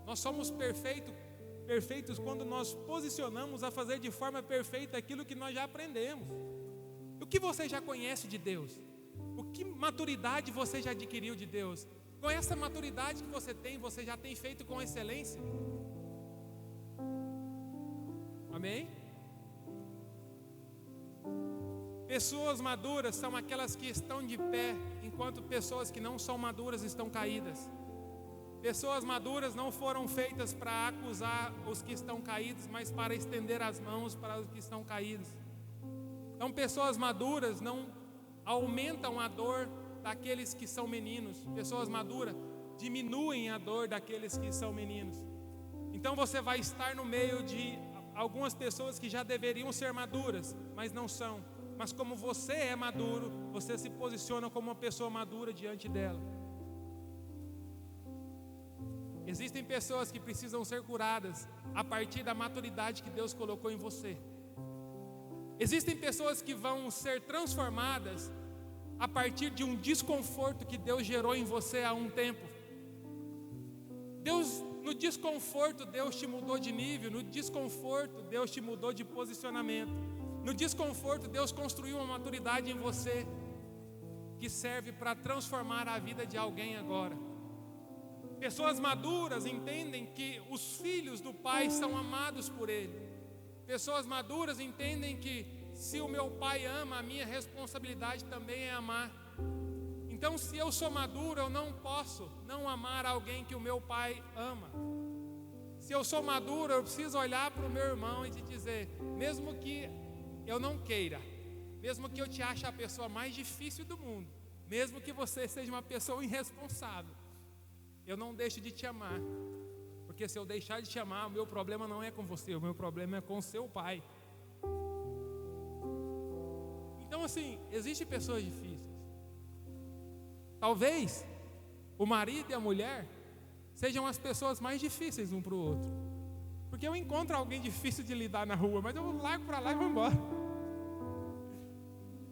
Nós somos perfeitos quando nós posicionamos a fazer de forma perfeita aquilo que nós já aprendemos. O que você já conhece de Deus? O que maturidade você já adquiriu de Deus? Com essa maturidade que você já tem feito com excelência? Amém? Pessoas maduras são aquelas que estão de pé, enquanto pessoas que não são maduras estão caídas. Pessoas maduras não foram feitas para acusar os que estão caídos, mas para estender as mãos para os que estão caídos. Então, pessoas maduras não aumentam a dor daqueles que são meninos. Pessoas maduras diminuem a dor daqueles que são meninos. Então, você vai estar no meio de algumas pessoas que já deveriam ser maduras, mas não são. Mas como você é maduro, você se posiciona como uma pessoa madura diante dela. Existem pessoas que precisam ser curadas a partir da maturidade que Deus colocou em você. Existem pessoas que vão ser transformadas a partir de um desconforto que Deus gerou em você há um tempo. No desconforto, Deus te mudou de nível. No desconforto, Deus te mudou de posicionamento. No desconforto, Deus construiu uma maturidade em você que serve para transformar a vida de alguém agora. Pessoas maduras entendem que os filhos do Pai são amados por Ele. Pessoas maduras entendem que se o meu Pai ama, a minha responsabilidade também é amar. Então, se eu sou maduro, eu não posso não amar alguém que o meu Pai ama. Se eu sou maduro, eu preciso olhar para o meu irmão e te dizer, mesmo que eu não queira, mesmo que eu te ache a pessoa mais difícil do mundo, mesmo que você seja uma pessoa irresponsável, eu não deixo de te amar. Porque se eu deixar de te amar, o meu problema não é com você, o meu problema é com o seu Pai. Então, assim, existem pessoas difíceis. Talvez o marido e a mulher sejam as pessoas mais difíceis um para o outro. Porque eu encontro alguém difícil de lidar na rua, mas eu largo para lá e vou embora.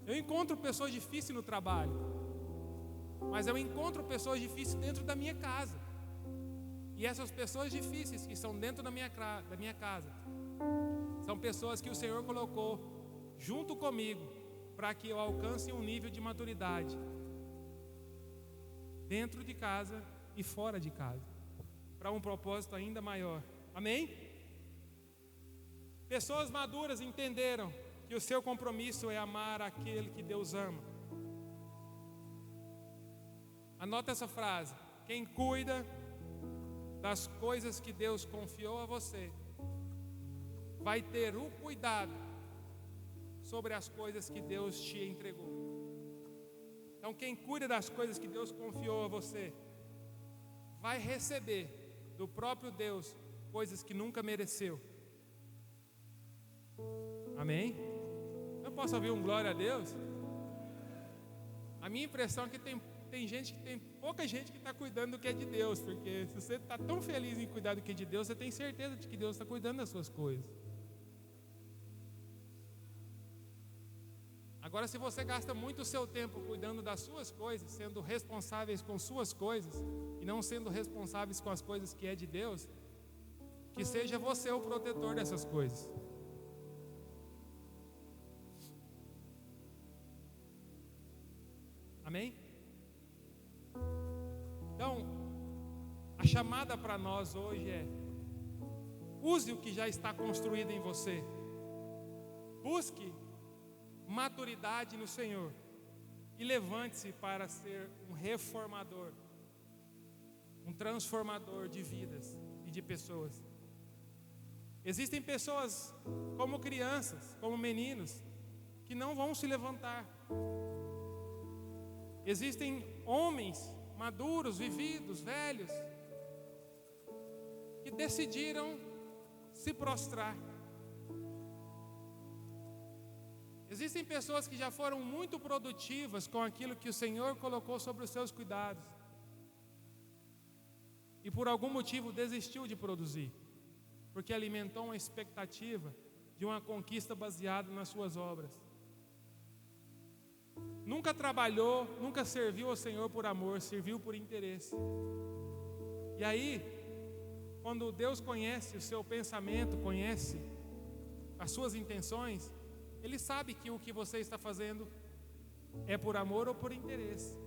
Eu encontro pessoas difíceis no trabalho, mas eu encontro pessoas difíceis dentro da minha casa. E essas pessoas difíceis que estão dentro da minha casa são pessoas que o Senhor colocou junto comigo para que eu alcance um nível de maturidade dentro de casa e fora de casa, para um propósito ainda maior. Amém? Pessoas maduras entenderam que o seu compromisso é amar aquele que Deus ama. Anota essa frase: quem cuida das coisas que Deus confiou a você vai ter o cuidado sobre as coisas que Deus te entregou. Então, quem cuida das coisas que Deus confiou a você vai receber do próprio Deus coisas que nunca mereceu. Amém? Eu posso ouvir um glória a Deus? A minha impressão é que tem pouca gente que está cuidando do que é de Deus, porque se você está tão feliz em cuidar do que é de Deus, você tem certeza de que Deus está cuidando das suas coisas. Agora, se você gasta muito o seu tempo cuidando das suas coisas, sendo responsáveis com suas coisas e não sendo responsáveis com as coisas que é de Deus, que seja você o protetor dessas coisas. Amém? Então, a chamada para nós hoje é: use o que já está construído em você. Busque maturidade no Senhor e levante-se para ser um reformador, um transformador de vidas e de pessoas. Existem pessoas como crianças, como meninos, que não vão se levantar. Existem homens maduros, vividos, velhos, que decidiram se prostrar. Existem pessoas que já foram muito produtivas com aquilo que o Senhor colocou sobre os seus cuidados e por algum motivo desistiu de produzir, porque alimentou uma expectativa de uma conquista baseada nas suas obras. Nunca trabalhou, nunca serviu ao Senhor por amor, serviu por interesse. E aí, quando Deus conhece o seu pensamento, conhece as suas intenções, Ele sabe que o que você está fazendo é por amor ou por interesse.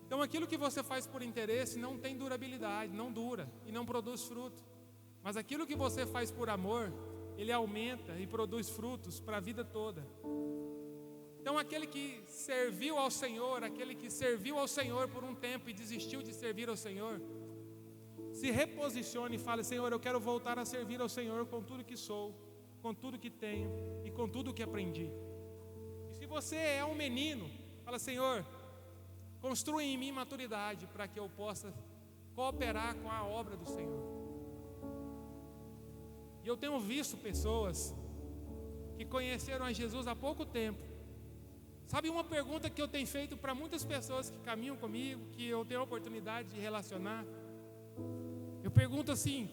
Então, aquilo que você faz por interesse não tem durabilidade, não dura e não produz fruto. Mas aquilo que você faz por amor, ele aumenta e produz frutos para a vida toda. Então, aquele que serviu ao Senhor, aquele que serviu ao Senhor por um tempo e desistiu de servir ao Senhor, se reposicione e fale: Senhor, eu quero voltar a servir ao Senhor com tudo que sou, com tudo que tenho e com tudo que aprendi. E se você é um menino, fala: Senhor, construa em mim maturidade para que eu possa cooperar com a obra do Senhor. E eu tenho visto pessoas que conheceram a Jesus há pouco tempo. Sabe uma pergunta que eu tenho feito para muitas pessoas que caminham comigo, que eu tenho a oportunidade de relacionar? Eu pergunto assim: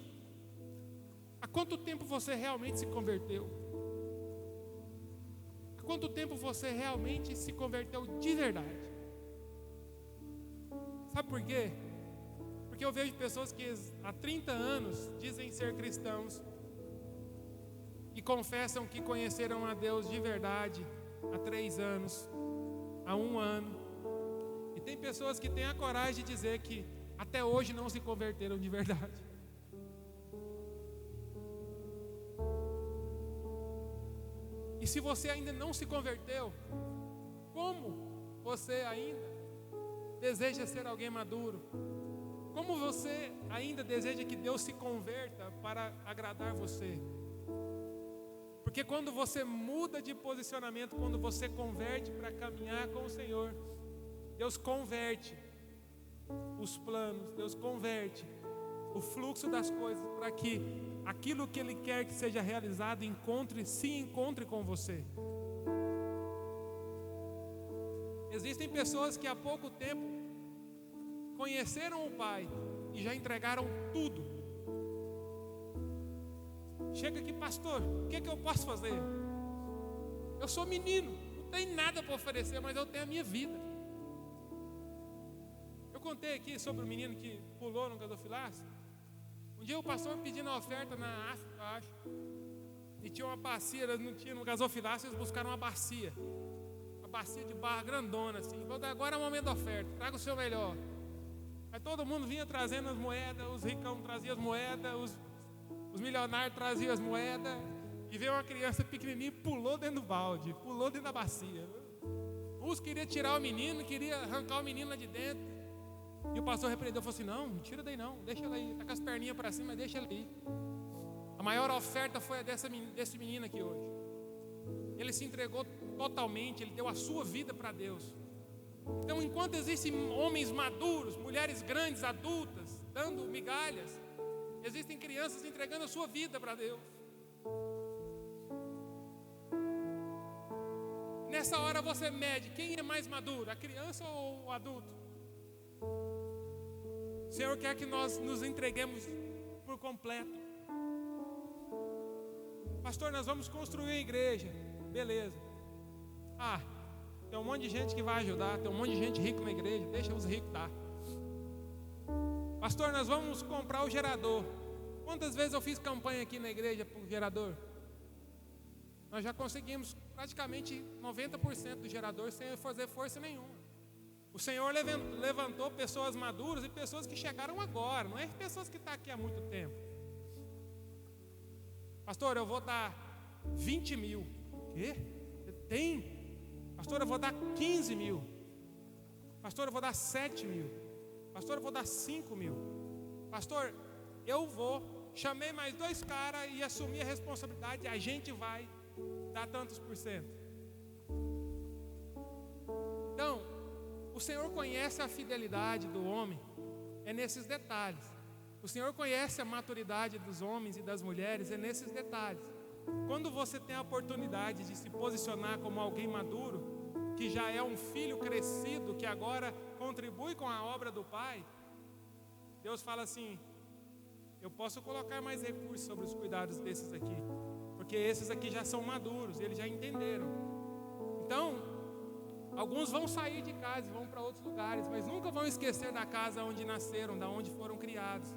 há quanto tempo você realmente se converteu? Há quanto tempo você realmente se converteu de verdade? Sabe por quê? Porque eu vejo pessoas que há 30 anos dizem ser cristãos e confessam que conheceram a Deus de verdade há 3 anos, há 1 ano. E tem pessoas que têm a coragem de dizer que até hoje não se converteram de verdade. E se você ainda não se converteu, como você ainda deseja ser alguém maduro? Como você ainda deseja que Deus se converta para agradar você? Porque quando você muda de posicionamento, quando você converte para caminhar com o Senhor, Deus converte os planos, Deus converte o fluxo das coisas para que aquilo que Ele quer que seja realizado se encontre com você. Existem pessoas que há pouco tempo conheceram o Pai e já entregaram tudo. Chega aqui, pastor, o que eu posso fazer? Eu sou menino, não tenho nada para oferecer, mas eu tenho a minha vida. Eu contei aqui sobre o menino que pulou no gasofilácio. Um dia o pastor pedindo uma oferta na África, eu acho, e tinha uma bacia, não tinha no gasofilácio, eles buscaram uma bacia de barra grandona assim. Agora é o momento da oferta, traga o seu melhor. Aí todo mundo vinha trazendo as moedas, os ricão traziam as moedas, os milionários traziam as moedas, e veio uma criança pequenininha e pulou dentro do balde, pulou dentro da bacia. Uns queriam tirar o menino, queria arrancar o menino lá de dentro. E o pastor repreendeu, falou assim: não tira daí não, deixa ela aí, tá com as perninhas para cima, mas deixa ela aí. A maior oferta foi a desse menino aqui hoje. Ele se entregou totalmente, ele deu a sua vida para Deus. Então, enquanto existem homens maduros, mulheres grandes, adultas, dando migalhas, existem crianças entregando a sua vida para Deus. Nessa hora você mede quem é mais maduro, a criança ou o adulto? O Senhor quer que nós nos entreguemos por completo. Pastor, nós vamos construir a igreja. Beleza. Tem um monte de gente que vai ajudar, tem um monte de gente rica na igreja, deixa os ricos dar. Pastor, nós vamos comprar o gerador. Quantas vezes eu fiz campanha aqui na igreja para o gerador? Nós já conseguimos praticamente 90% do gerador sem fazer força nenhuma. O Senhor levantou pessoas maduras e pessoas que chegaram agora, não é pessoas que estão aqui há muito tempo. Pastor, eu vou dar 20 mil. O quê? Você tem? Pastor, eu vou dar 15 mil. Pastor, eu vou dar 7 mil. Pastor, eu vou dar 5 mil. Pastor, eu vou. Chamei mais 2 caras e assumi a responsabilidade. A gente vai dar tantos %. Então, o Senhor conhece a fidelidade do homem. É nesses detalhes. O Senhor conhece a maturidade dos homens e das mulheres. É nesses detalhes. Quando você tem a oportunidade de se posicionar como alguém maduro, que já é um filho crescido, que agora contribui com a obra do Pai, Deus fala assim: eu posso colocar mais recursos sobre os cuidados desses aqui, porque esses aqui já são maduros, eles já entenderam. Então, alguns vão sair de casa e vão para outros lugares, mas nunca vão esquecer da casa onde nasceram, da onde foram criados.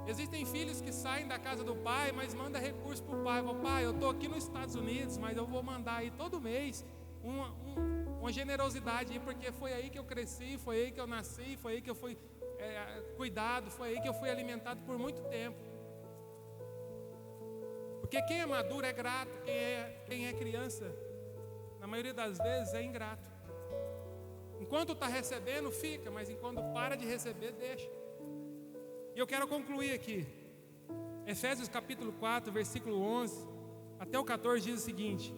Existem filhos que saem da casa do pai, mas mandam recurso para o pai. Pai, eu estou aqui nos Estados Unidos, mas eu vou mandar aí todo mês uma generosidade aí, porque foi aí que eu cresci, foi aí que eu nasci, foi aí que eu fui cuidado, foi aí que eu fui alimentado por muito tempo. Porque quem é maduro é grato, quem é criança, na maioria das vezes, é ingrato. Enquanto está recebendo, fica, mas enquanto para de receber, deixa. E eu quero concluir aqui. Efésios capítulo 4, versículo 11 até o 14 diz o seguinte: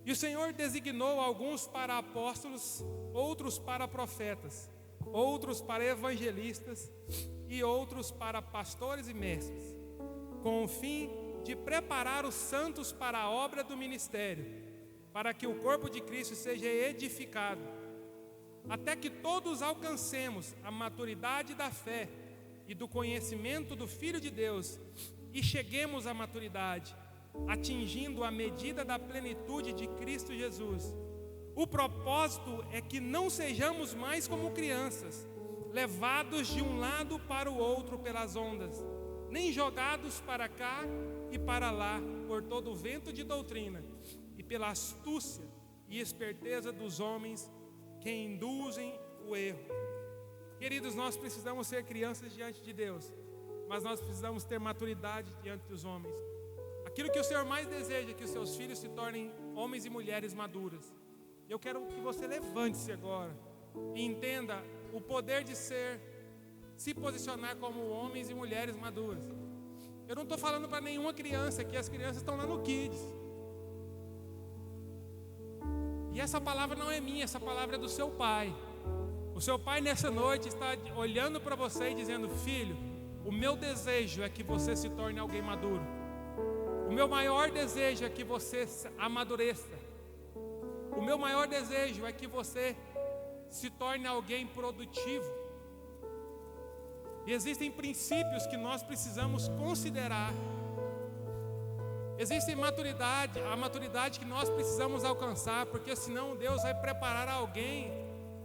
e o Senhor designou alguns para apóstolos, outros para profetas, outros para evangelistas e outros para pastores e mestres, com o fim de preparar os santos para a obra do ministério, para que o corpo de Cristo seja edificado, até que todos alcancemos a maturidade da fé e do conhecimento do Filho de Deus, e cheguemos à maturidade, atingindo a medida da plenitude de Cristo Jesus. O propósito é que não sejamos mais como crianças, levados de um lado para o outro pelas ondas, nem jogados para cá e para lá por todo o vento de doutrina e pela astúcia e esperteza dos homens que induzem o erro. Queridos, nós precisamos ser crianças diante de Deus, mas nós precisamos ter maturidade diante dos homens. Aquilo que o Senhor mais deseja é que os seus filhos se tornem homens e mulheres maduras. Eu quero que você levante-se agora e entenda o poder de se posicionar como homens e mulheres maduras. Eu não estou falando para nenhuma criança, que as crianças estão lá no Kids. E essa palavra não é minha, essa palavra é do seu pai. O seu pai nessa noite está olhando para você e dizendo: filho, o meu desejo é que você se torne alguém maduro. O meu maior desejo é que você amadureça. O meu maior desejo é que você se torne alguém produtivo. E existem princípios que nós precisamos considerar. Existe a maturidade que nós precisamos alcançar, porque senão Deus vai preparar alguém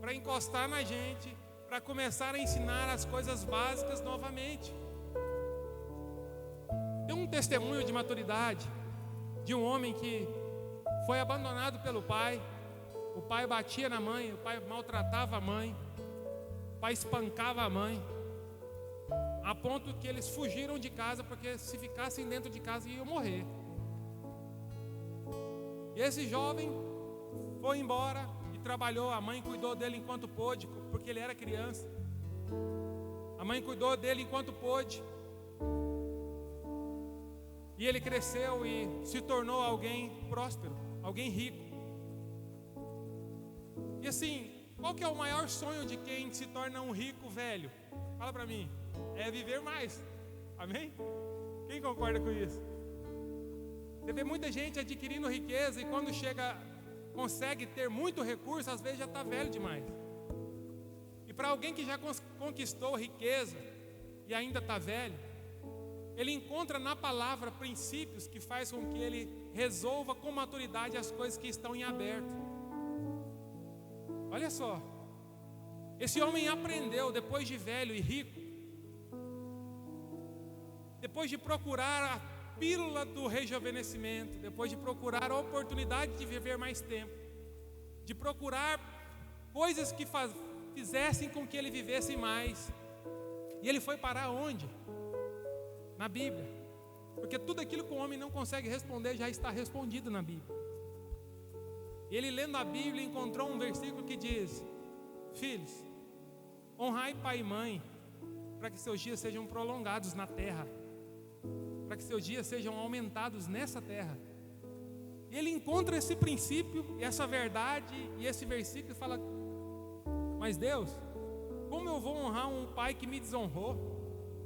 para encostar na gente, para começar a ensinar as coisas básicas novamente. Tem um testemunho de maturidade de um homem que foi abandonado pelo pai. O pai batia na mãe, o pai maltratava a mãe, o pai espancava a mãe, a ponto que eles fugiram de casa, porque se ficassem dentro de casa iam morrer. E esse jovem foi embora e trabalhou. A mãe cuidou dele enquanto pôde, porque ele era criança. A mãe cuidou dele enquanto pôde. E ele cresceu e se tornou alguém próspero, alguém rico. E assim, qual que é o maior sonho de quem se torna um rico velho? Fala para mim. É viver mais. Amém? Quem concorda com isso? Você vê muita gente adquirindo riqueza e quando consegue ter muito recurso, às vezes já está velho demais. E para alguém que já conquistou riqueza e ainda está velho, ele encontra na palavra princípios que faz com que ele resolva com maturidade as coisas que estão em aberto. Olha só, esse homem aprendeu depois de velho e rico, depois de procurar a pílula do rejuvenescimento, depois de procurar a oportunidade de viver mais tempo, de procurar coisas que fizessem com que ele vivesse mais. E ele foi parar onde? Na Bíblia. Porque tudo aquilo que o homem não consegue responder já está respondido na Bíblia. Ele, lendo a Bíblia, encontrou um versículo que diz: filhos, honrai pai e mãe, para que seus dias sejam prolongados na terra, para que seus dias sejam aumentados nessa terra. Ele encontra esse princípio, essa verdade e esse versículo e fala: mas Deus, como eu vou honrar um pai que me desonrou?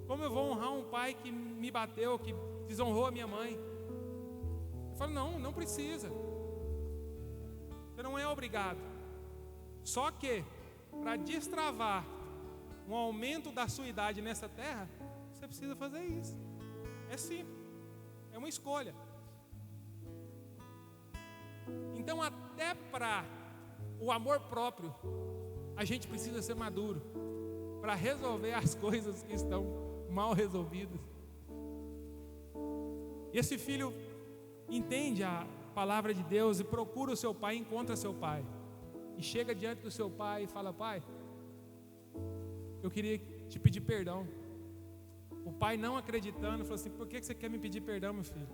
Como eu vou honrar um pai que me bateu, que desonrou a minha mãe? Eu falo: não precisa. Você não é obrigado. Só que, para destravar um aumento da sua idade nessa terra, você precisa fazer isso. É simples, é uma escolha. Então, até para o amor próprio, a gente precisa ser maduro para resolver as coisas que estão mal resolvidas. E esse filho entende a palavra de Deus e procura o seu pai, encontra seu pai e chega diante do seu pai e fala: pai, eu queria te pedir perdão. O pai, não acreditando, falou assim: por que você quer me pedir perdão, meu filho?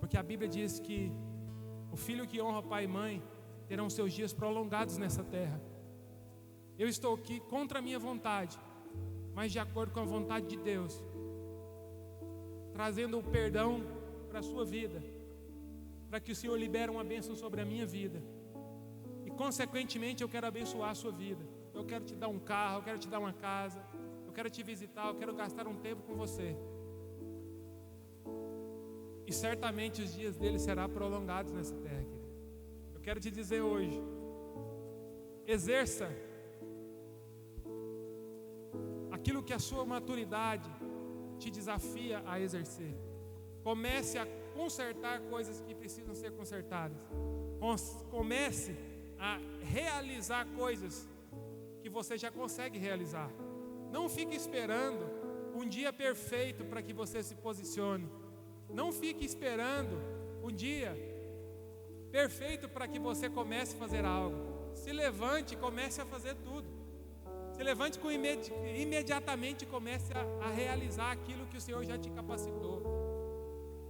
Porque a Bíblia diz que o filho que honra pai e mãe terão seus dias prolongados nessa terra. Eu estou aqui contra a minha vontade, mas de acordo com a vontade de Deus, trazendo o perdão para a sua vida, para que o Senhor libere uma bênção sobre a minha vida. E consequentemente eu quero abençoar a sua vida. Eu quero te dar um carro, eu quero te dar uma casa, eu quero te visitar, eu quero gastar um tempo com você. E certamente os dias dele serão prolongados nessa terra, querido. Eu quero te dizer hoje: aquilo que a sua maturidade te desafia a exercer. Comece a consertar coisas que precisam ser consertadas. Comece a realizar coisas que você já consegue realizar. Não fique esperando um dia perfeito para que você se posicione. Não fique esperando um dia perfeito para que você comece a fazer algo. Se levante e comece a fazer tudo. Se levante imediatamente e comece a realizar aquilo que o Senhor já te capacitou.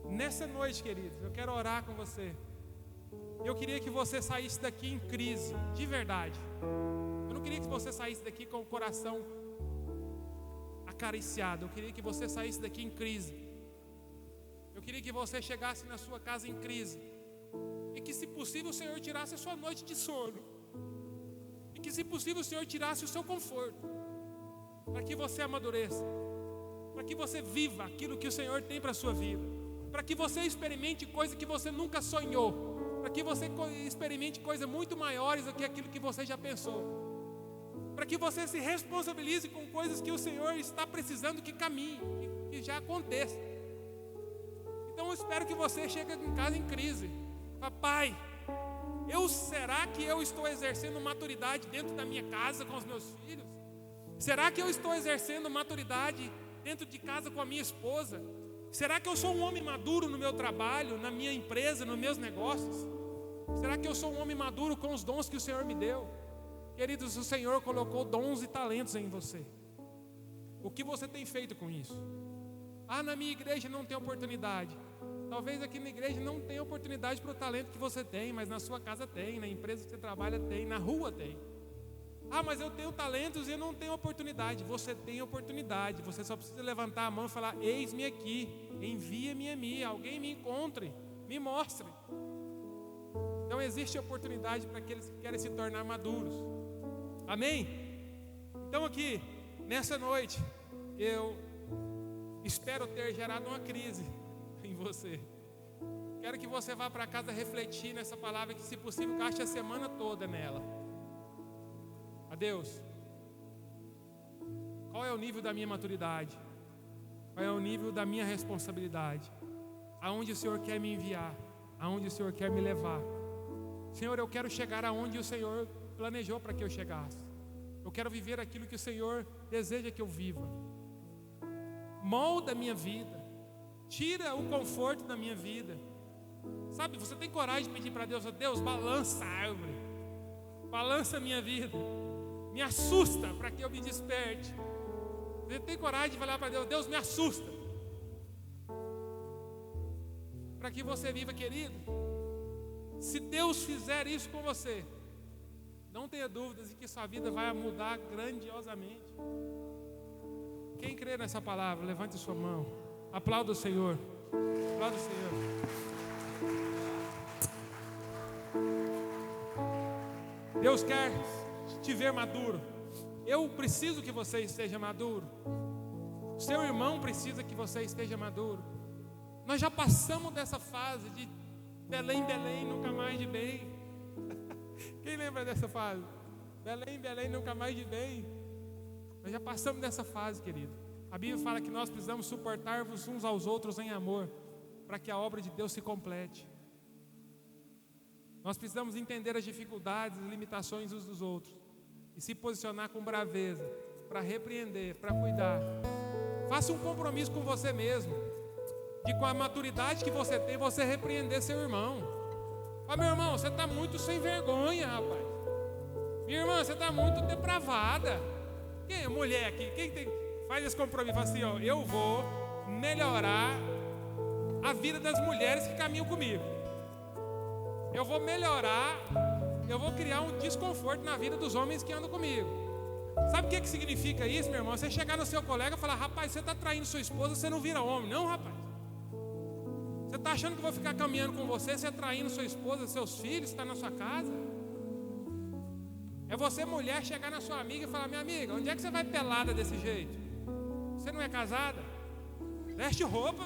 Nessa noite, queridos, eu quero orar com você. Eu queria que você saísse daqui em crise, de verdade. Eu não queria que você saísse daqui com o coração acariciado. Eu queria que você saísse daqui em crise. Eu queria que você chegasse na sua casa em crise. E que, se possível, o Senhor tirasse a sua noite de sono. E que, se possível, o Senhor tirasse o seu conforto. Para que você amadureça. Para que você viva aquilo que o Senhor tem para a sua vida. Para que você experimente coisas que você nunca sonhou. Para que você experimente coisas muito maiores do que aquilo que você já pensou. Para que você se responsabilize com coisas que o Senhor está precisando que caminhe, que já aconteça. Então eu espero que você chegue em casa em crise. Papai, será que eu estou exercendo maturidade dentro da minha casa com os meus filhos? Será que eu estou exercendo maturidade dentro de casa com a minha esposa? Será que eu sou um homem maduro no meu trabalho, na minha empresa, nos meus negócios? Será que eu sou um homem maduro com os dons que o Senhor me deu? Queridos, o Senhor colocou dons e talentos em você. O que você tem feito com isso? Na minha igreja não tem oportunidade. Talvez aqui na igreja não tenha oportunidade para o talento que você tem, mas na sua casa tem, na empresa que você trabalha tem, na rua tem. Mas eu tenho talentos e eu não tenho oportunidade. Você tem oportunidade, você só precisa levantar a mão e falar: eis-me aqui, envia-me a mim, alguém me encontre, me mostre. Então existe oportunidade para aqueles que querem se tornar maduros. Amém? Então aqui, nessa noite, eu espero ter gerado uma crise em você. Quero que você vá para casa refletir nessa palavra, que, se possível, gaste a semana toda nela. Deus, qual é o nível da minha maturidade? Qual é o nível da minha responsabilidade? Aonde o Senhor quer me enviar? Aonde o Senhor quer me levar? Senhor, eu quero chegar aonde o Senhor planejou para que eu chegasse. Eu quero viver aquilo que o Senhor deseja que eu viva. Molda a minha vida. Tira o conforto da minha vida. Sabe, você tem coragem de pedir para Deus: Deus, balança a árvore, balança a minha vida, me assusta para que eu me desperte. Você tem coragem de falar para Deus: Deus, me assusta, para que você viva, querido. Se Deus fizer isso com você, não tenha dúvidas de que sua vida vai mudar grandiosamente. Quem crê nessa palavra, levante sua mão. Aplauda o Senhor. Aplauda o Senhor. Deus quer te ver maduro. Eu preciso que você esteja maduro. O seu irmão precisa que você esteja maduro. Nós já passamos dessa fase de Belém, Belém, nunca mais de bem. Quem lembra dessa fase? Belém, Belém, nunca mais de bem. Nós já passamos dessa fase, querido. A Bíblia fala que nós precisamos suportar-vos uns aos outros em amor, para que a obra de Deus se complete. Nós precisamos entender as dificuldades e limitações uns dos outros e se posicionar com braveza para repreender, para cuidar. Faça um compromisso com você mesmo, de, com a maturidade que você tem, você repreender seu irmão. Meu irmão, você está muito sem vergonha, rapaz. Minha irmã, você está muito depravada. Quem é mulher aqui? Quem tem, faz esse compromisso? Fala assim: eu vou melhorar a vida das mulheres que caminham comigo. Eu vou melhorar, eu vou criar um desconforto na vida dos homens que andam comigo. Sabe o que significa isso, meu irmão? Você chegar no seu colega e falar: rapaz, você está traindo sua esposa, você não vira homem. Não, rapaz. Você está achando que eu vou ficar caminhando com você, você traindo sua esposa, seus filhos, está na sua casa? É você, mulher, chegar na sua amiga e falar: minha amiga, onde é que você vai pelada desse jeito? Você não é casada? Veste roupa.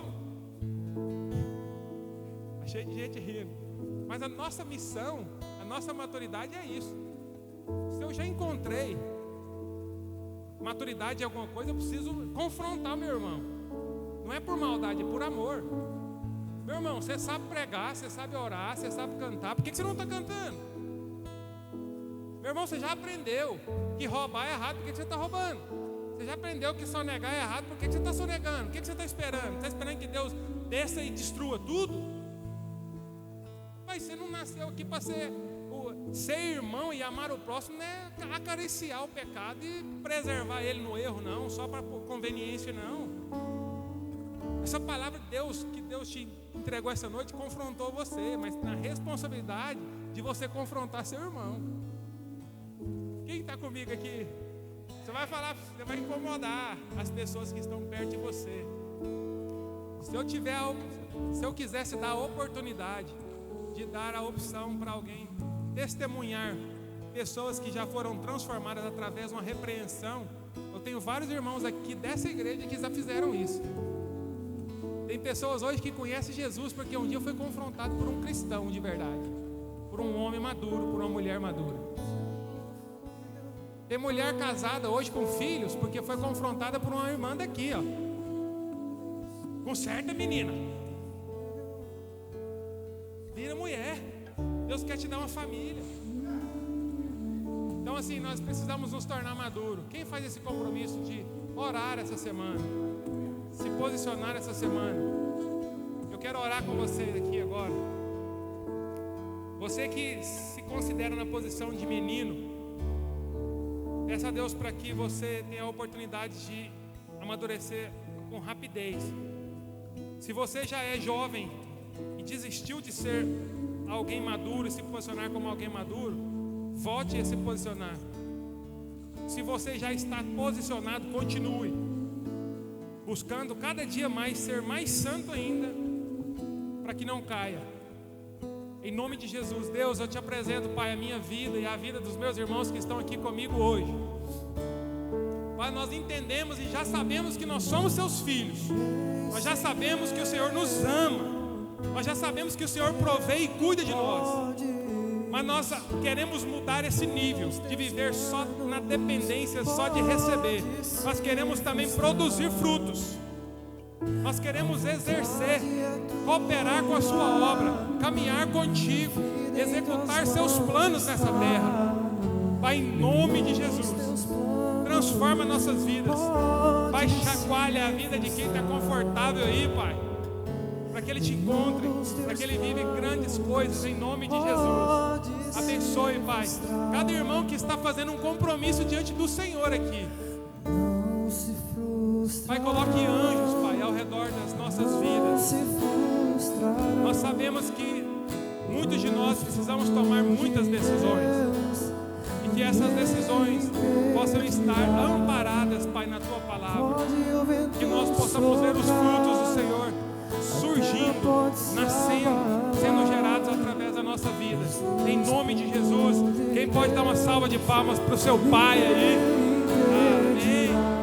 Tá cheio de gente rindo. Mas a nossa missão, a nossa maturidade é isso. Se eu já encontrei maturidade em alguma coisa, eu preciso confrontar meu irmão. Não é por maldade, é por amor. Meu irmão, você sabe pregar, você sabe orar, você sabe cantar, por que você não está cantando? Meu irmão, você já aprendeu que roubar é errado, por que você está roubando? Você já aprendeu que sonegar é errado, por que você está sonegando? O que você está esperando? Está esperando que Deus desça e destrua tudo? Mas você não nasceu aqui para ser irmão e amar o próximo, não é acariciar o pecado e preservar ele no erro, não, só para conveniência, não. Essa palavra de Deus, que Deus te entregou essa noite, confrontou você, mas na responsabilidade de você confrontar seu irmão. Quem está comigo aqui? Você vai falar, você vai incomodar as pessoas que estão perto de você. Se eu quisesse dar a oportunidade de dar a opção para alguém testemunhar pessoas que já foram transformadas através de uma repreensão, eu tenho vários irmãos aqui dessa igreja que já fizeram isso. Tem pessoas hoje que conhecem Jesus porque um dia foi confrontado por um cristão de verdade, por um homem maduro, por uma mulher madura. Tem mulher casada hoje com filhos porque foi confrontada por uma irmã daqui, ó. Conserta, menina. Vira mulher. Deus quer te dar uma família. Então assim, nós precisamos nos tornar maduros. Quem faz esse compromisso de orar essa semana, se posicionar essa semana? Eu quero orar com você aqui agora. Você que se considera na posição de menino, peça a Deus para que você tenha a oportunidade de amadurecer com rapidez. Se você já é jovem e desistiu de ser alguém maduro e se posicionar como alguém maduro, volte a se posicionar. Se você já está posicionado, continue buscando cada dia mais ser mais santo ainda, para que não caia. Em nome de Jesus, Deus, eu te apresento, Pai, a minha vida e a vida dos meus irmãos que estão aqui comigo hoje. Pai, nós entendemos e já sabemos que nós somos seus filhos. Nós já sabemos que o Senhor nos ama. Nós já sabemos que o Senhor provê e cuida de nós. Mas nós queremos mudar esse nível de viver só na dependência, só de receber. Nós queremos também produzir frutos. Nós queremos exercer, cooperar com a sua obra, caminhar contigo, executar seus planos nessa terra. Pai, em nome de Jesus, transforma nossas vidas. Pai, chacoalha a vida de quem está confortável aí, Pai, para que ele te encontre, para que ele vive grandes coisas em nome de Jesus. Abençoe, Pai, cada irmão que está fazendo um compromisso diante do Senhor aqui. Pai, coloque anjos, Pai, ao redor das nossas vidas. Nós sabemos que muitos de nós precisamos tomar muitas decisões, e que essas decisões possam estar amparadas, Pai, na Tua Palavra. Que nós possamos ver os frutos do Senhor surgindo, nascendo, sendo gerados através da nossa vida. Em nome de Jesus. Quem pode dar uma salva de palmas para o seu Pai aí? Amém.